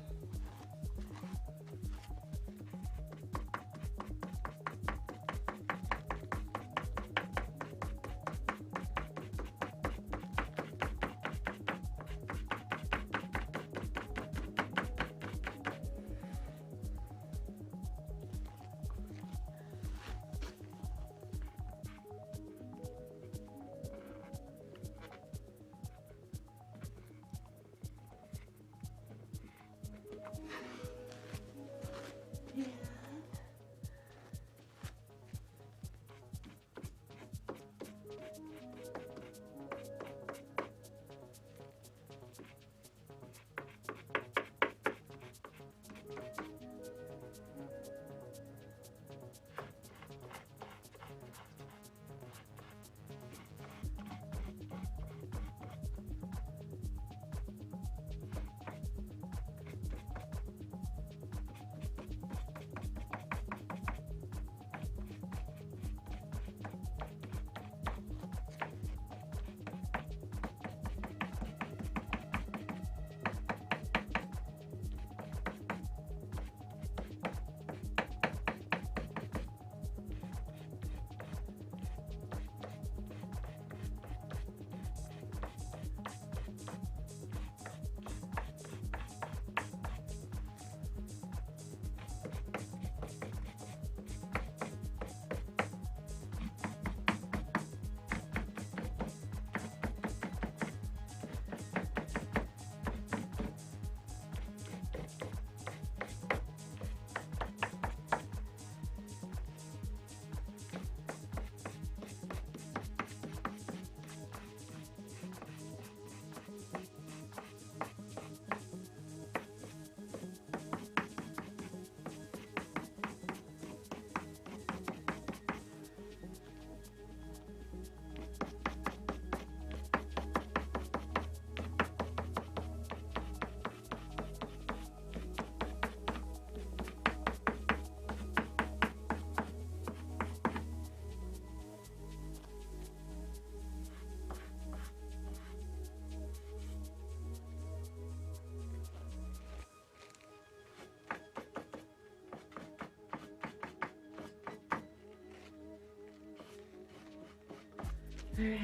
All right.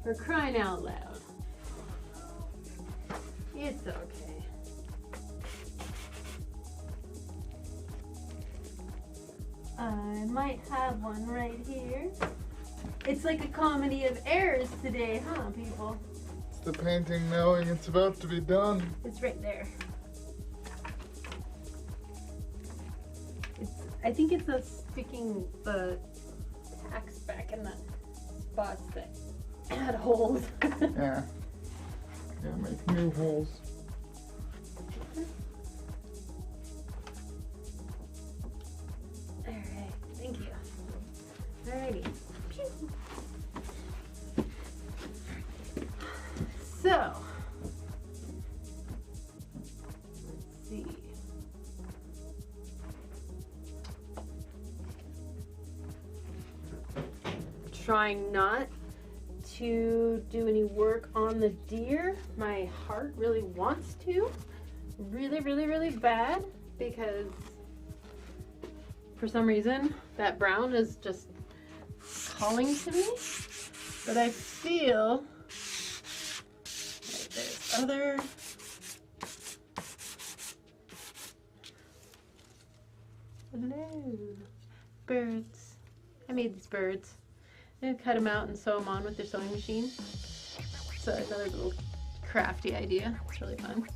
For crying out loud. It's okay. I might have one right here. It's like a comedy of errors today, huh, people? It's the painting knowing it's about to be done. It's right there. I think it's sticking the tacks back in the spots that had holes. Yeah. Yeah, make new holes. Alright, thank you. Alrighty. Pew. So, let's see. Trying not to do any work on the deer. My heart really wants to. Really, really, really bad, because for some reason that brown is just calling to me. But I feel like there's other hello birds. I made these birds. I'm gonna cut them out and sew them on with their sewing machine. So another little crafty idea. It's really fun.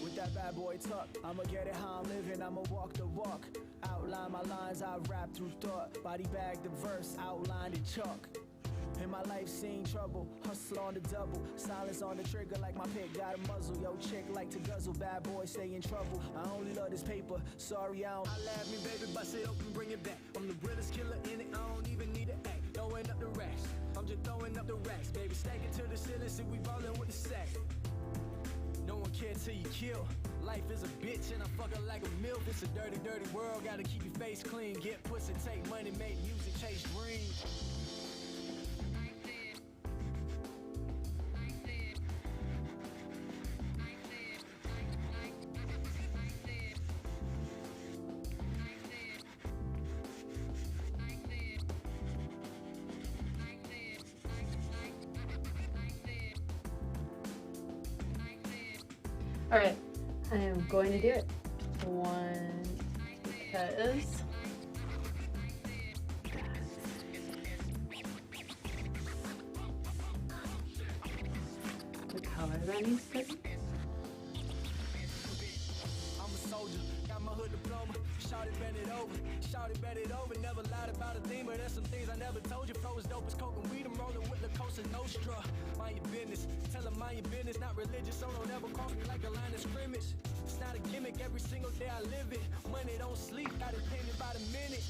With that bad boy tuck, I'ma get it how I'm living, I'ma walk the walk. Outline my lines, I rap through thought. Body bag the verse, outlined in chalk. In my life seen trouble, hustle on the double. Silence on the trigger like my pick got a muzzle. Yo chick like to guzzle, bad boy stay in trouble. I only love this paper, sorry I don't. I laugh me baby, bust it open, bring it back. I'm the realest killer in it, I don't even need an act. Throwing up the racks, I'm just throwing up the racks. Baby, stack it to the ceiling, see we rollin' with the sack. No one cares till you kill. Life is a bitch and I fuck her like a milk. It's a dirty, dirty world. Gotta keep your face clean. Get pussy, take money, make music, chase dreams. All right, I am going to do it. One, because the color that needs to. I'm a soldier, got my hood diploma. Shout it, bend it over. Shout it, bend it over. Never lied about a thing, but there's some things I never told you. Flow is dope as coke and weed. I'm rolling with La Cosa Nostra. Mind your business, tell them mind your business. Not religious, so don't ever cross me like a line of scrimmage. It's not a gimmick, every single day I live it. Money don't sleep, got it painted by the minute.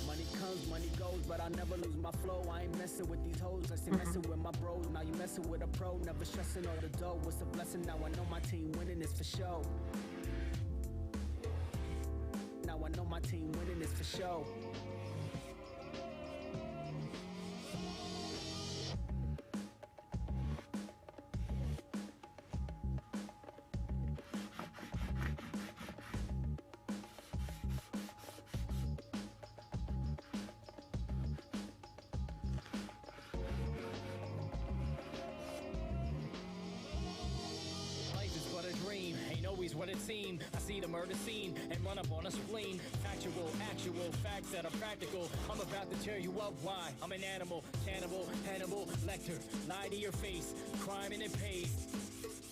Money comes, money goes, but I never lose my flow. I ain't messing with these hoes, I stay messing with my bros. Now you messing with a pro, never stressing all the dough. What's a blessing? Now I know my team winning is for show. Now I know my team winning is for show. Life is but a dream, ain't always what it seem. I see the murder scene and run up on a spleen. Factual, actual facts that are practical. I'm about to tear you up. Why? I'm an animal, cannibal, Hannibal, Lecter. Lie to your face, crime and it pays.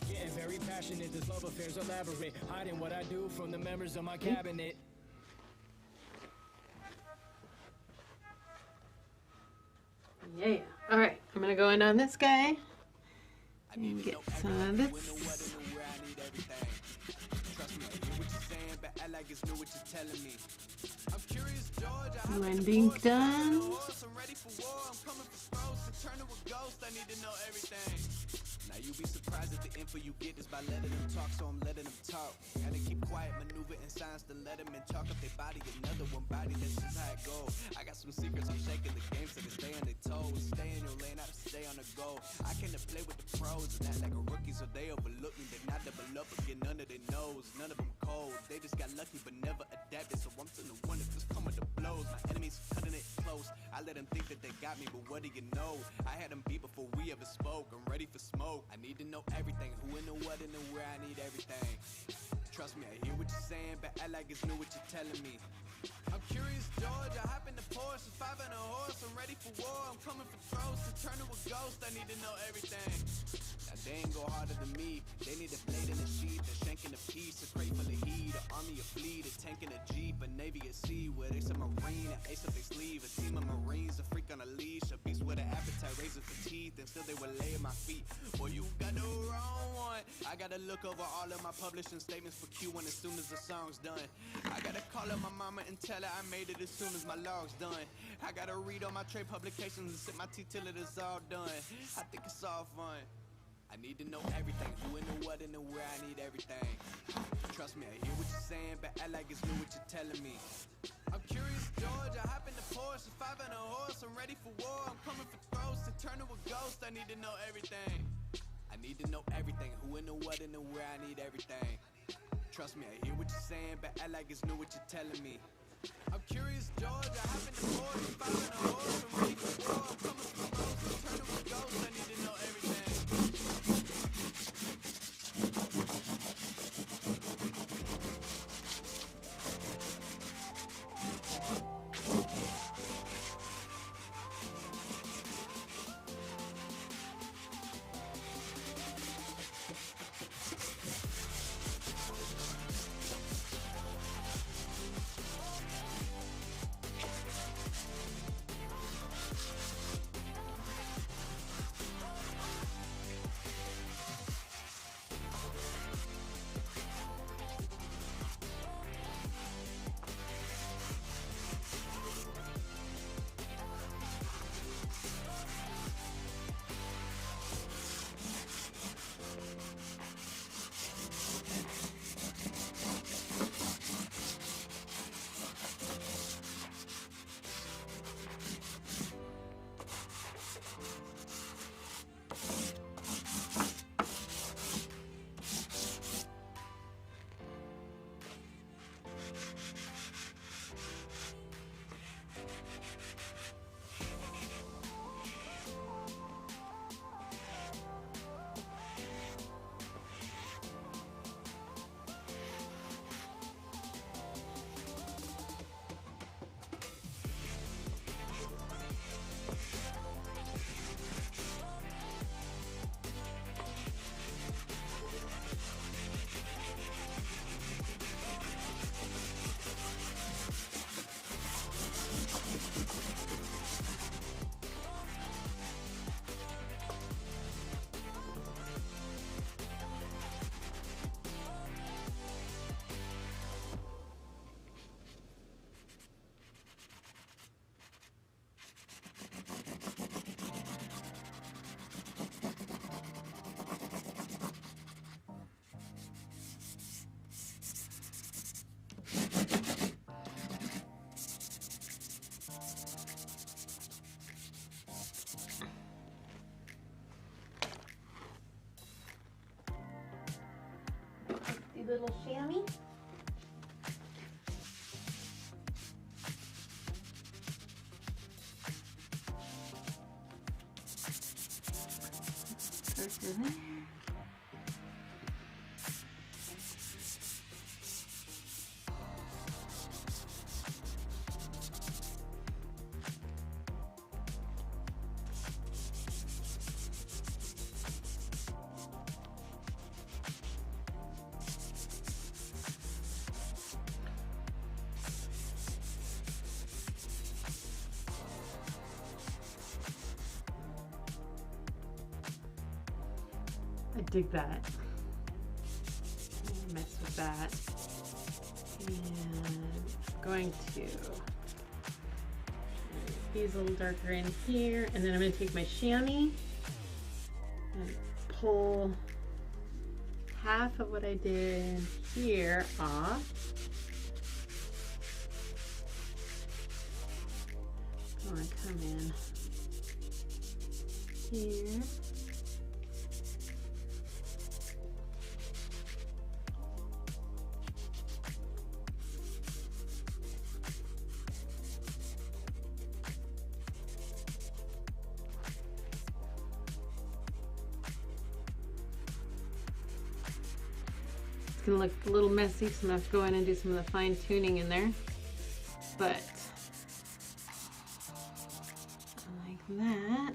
Getting very passionate, this love affair's elaborate. Hiding what I do from the members of my cabinet. Yeah. All right, I'm gonna go in on this guy and get some of this. When being done. Now you be surprised at the info you get is by letting them talk, so I'm letting them talk. Gotta keep quiet, maneuver in silence to let them in talk up their body, another one body, that's just how it go. I got some secrets, I'm shaking the game so they stay on their toes. Stay in your lane, I stay on the go. I came to play with the pros and act like a rookie, so they overlook me. They not double up again under their nose, none of them cold. They just got lucky but never adapted, so I'm still the one that just come with the blows. My enemies cutting it close, I let them think that they got me, but what do you know? I had them beat before we ever spoke, I'm ready for smoke. I need to know everything, who and the what and the where, I need everything. Trust me, I hear what you're saying, but act like it's new what you're telling me. I'm curious, George, I hop in the Porsche, 5 and a horse, I'm ready for war, I'm coming for throats, to turn to a ghost, I need to know everything. Now they ain't go harder than me, they need a blade in the sheath, a shank in a piece, a crate full of heat, an army of fleet, a tank in a jeep, a navy at sea, with ace a marine, an ace up their sleeve, a team of marines, a freak on a leash, a beast with an appetite, razor for teeth, and still they will lay at my feet. Boy, you got the wrong one. I gotta look over all of my publishing statements for Q1 as soon as the song's done. I gotta call up my mama and tell her I made it as soon as my log's done. I gotta read all my trade publications and sip my tea till it is all done. I think it's all fun. I need to know everything, who and the what and the where, I need everything. Trust me, I hear what you're saying, but act like it's new what you're telling me. I'm curious, George, I hop in the Porsche, 5 and a horse, I'm ready for war, I'm coming for throats, to turn to a ghost, I need to know everything. I need to know everything, who and the what and the where, I need everything. Trust me, I hear what you're saying, but act like it's new what you're telling me. I'm curious, George, I hop in the Porsche, 5 and a horse, I'm ready for war, I'm coming for throats, to turn to a ghost, I need to know everything. Little chamois. I dig that. Mess with that. And I'm going to these a little darker in here, and then I'm going to take my chamois and pull half of what I did here off. Come on, come in here. It's gonna look a little messy, so I'm gonna have to go in and do some of the fine tuning in there. But like that.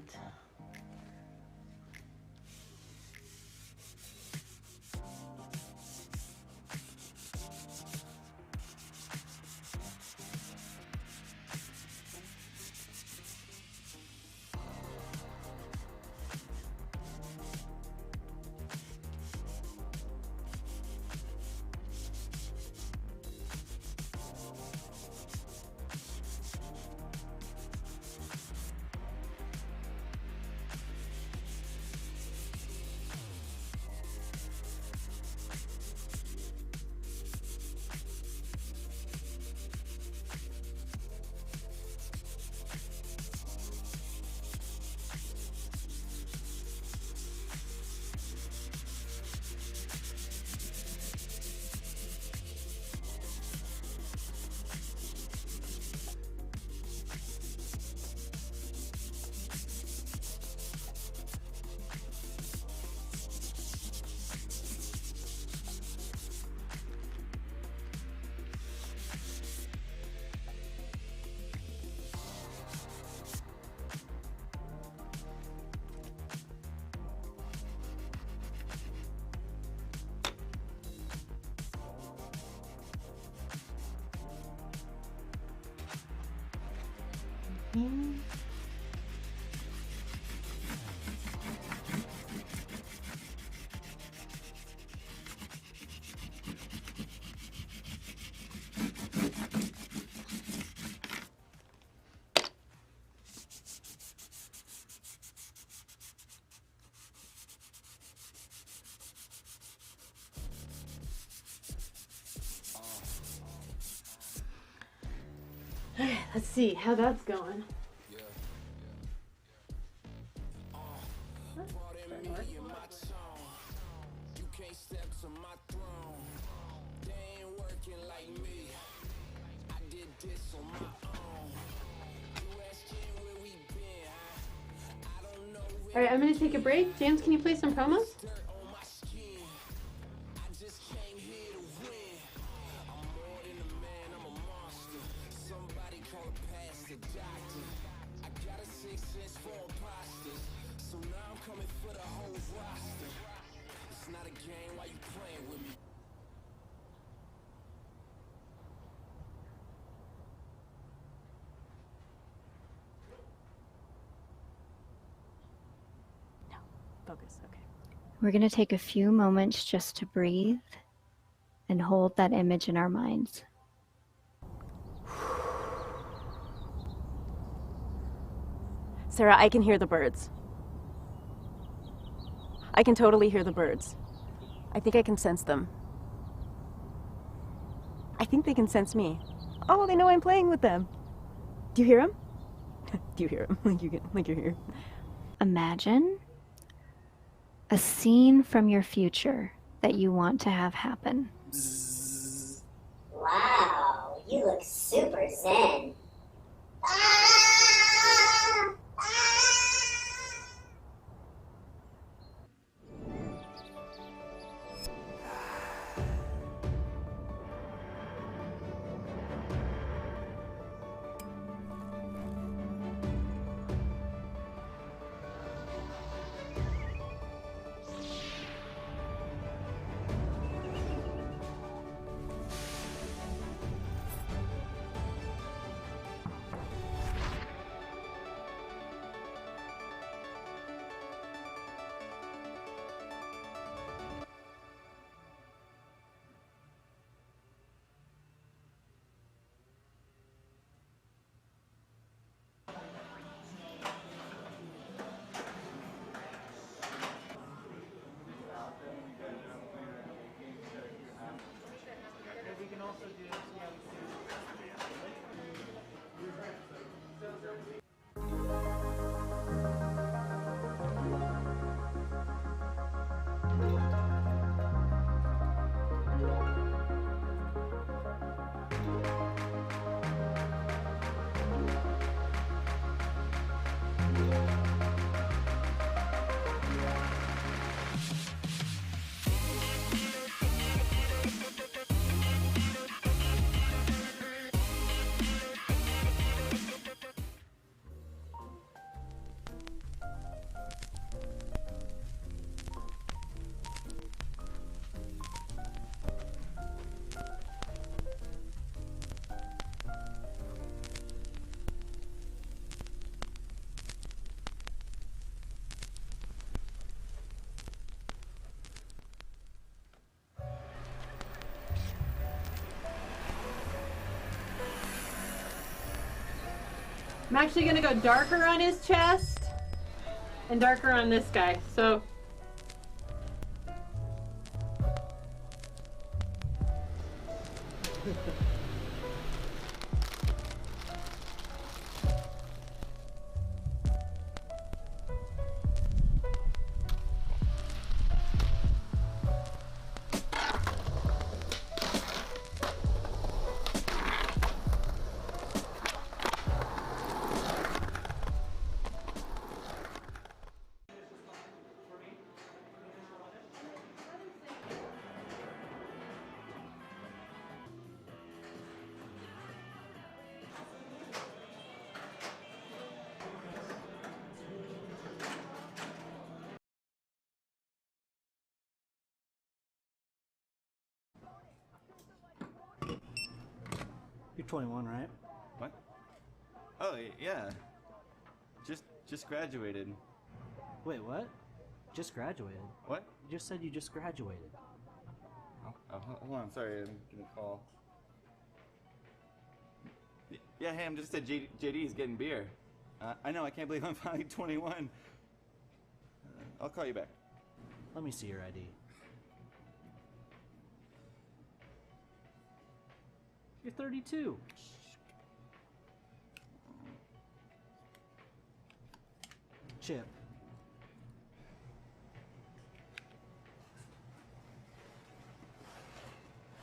Alright, let's see how that's going. Alright, I'm going to take a break. James, can you play some promos? Focus, okay. We're going to take a few moments just to breathe and hold that image in our minds. Sarah, I can hear the birds. I can totally hear the birds. I think I can sense them. I think they can sense me. Oh, they know I'm playing with them. Do you hear them? Do you hear them? Like you're here. Imagine a scene from your future that you want to have happen. Wow, you look super zen. I'm actually gonna go darker on his chest and darker on this guy. So You're 21, right? What? Oh, yeah. Just graduated. Wait, what? Just graduated? What? You just said you just graduated. Oh, hold on. Sorry, I'm getting a call. Yeah, hey, I'm just at JD's getting beer. I know, I can't believe I'm finally 21. I'll call you back. Let me see your ID. You're 32. Chip.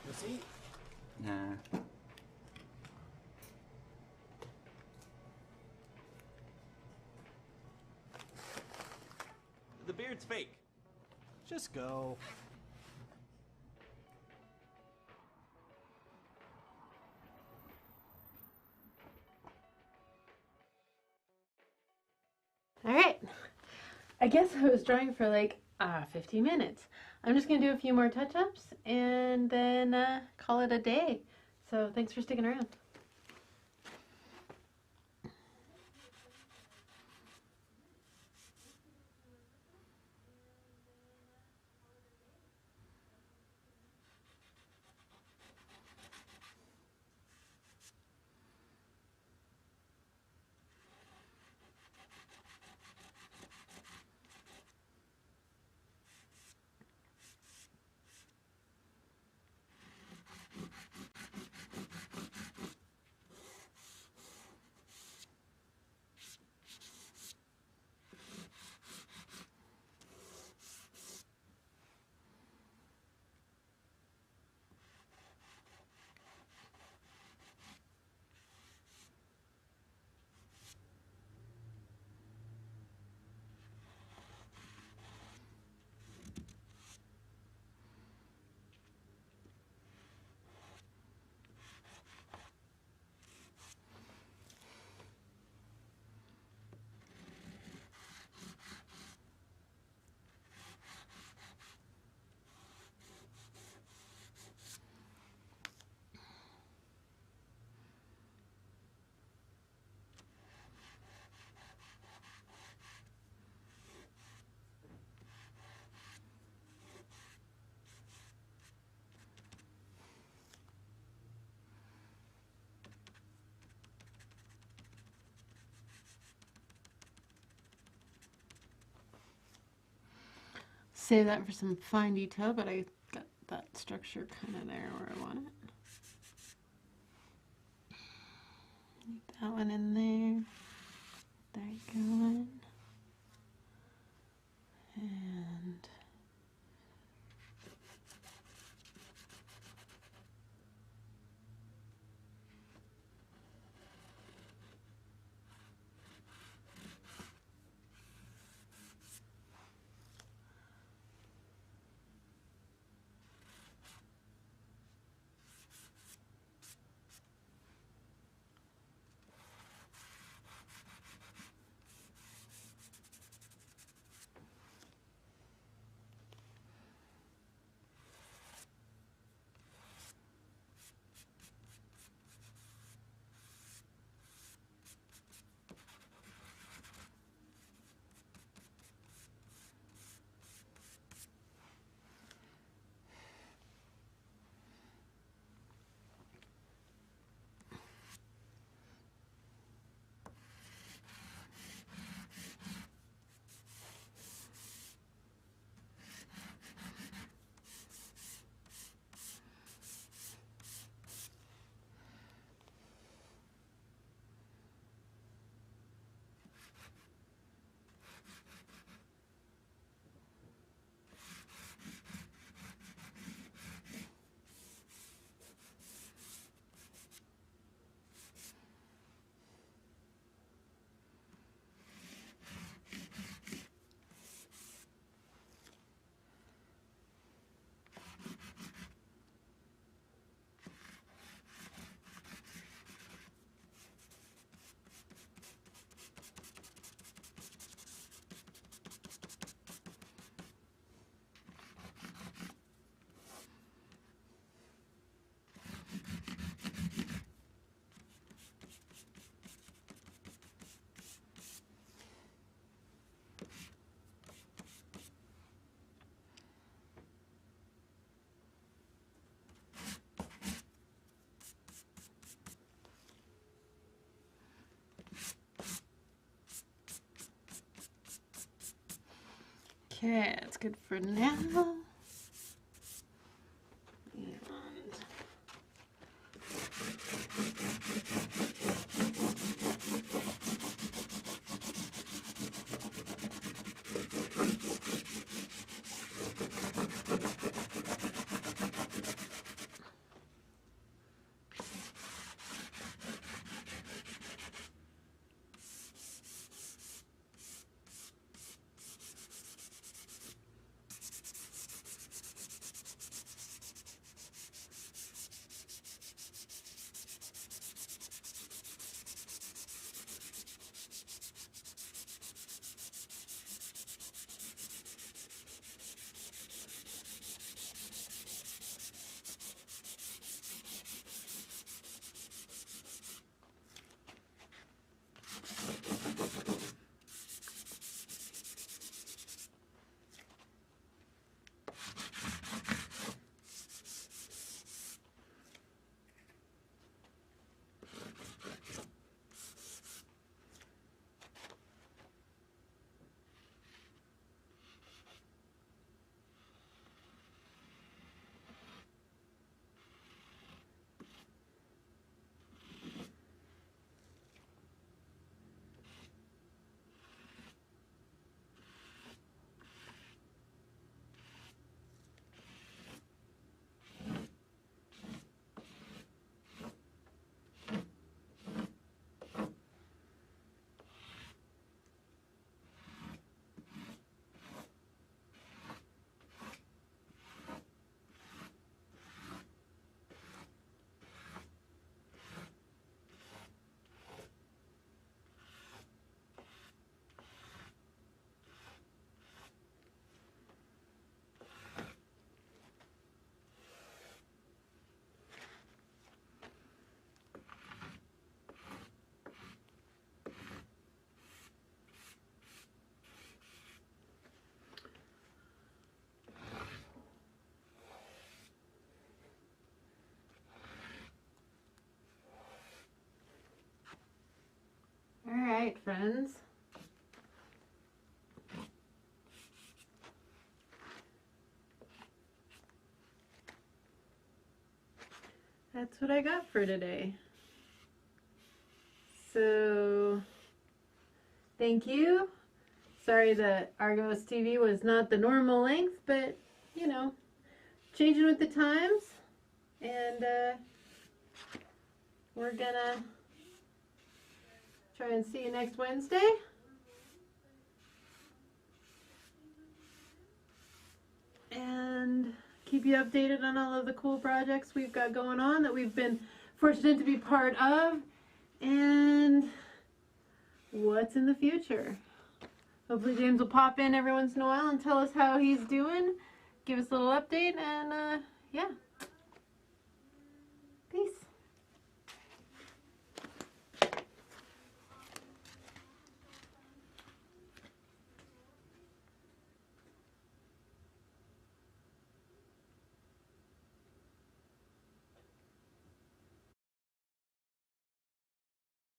Receipt? Nah. The beard's fake. Just go. all right. I guess I was drawing for like 15 minutes. I'm just gonna do a few more touch-ups and then call it a day. So thanks for sticking around. Save that for some fine detail, but I got that structure kind of there where I want it. that one in there. That going. And okay, that's good for now. And all right, friends. That's what I got for today. So, thank you. Sorry that Argos TV was not the normal length, but, you know, changing with the times. And we're gonna try and see you next Wednesday. And keep you updated on all of the cool projects we've got going on that we've been fortunate to be part of. And what's in the future. Hopefully James will pop in every once in a while and tell us how he's doing, give us a little update, and yeah.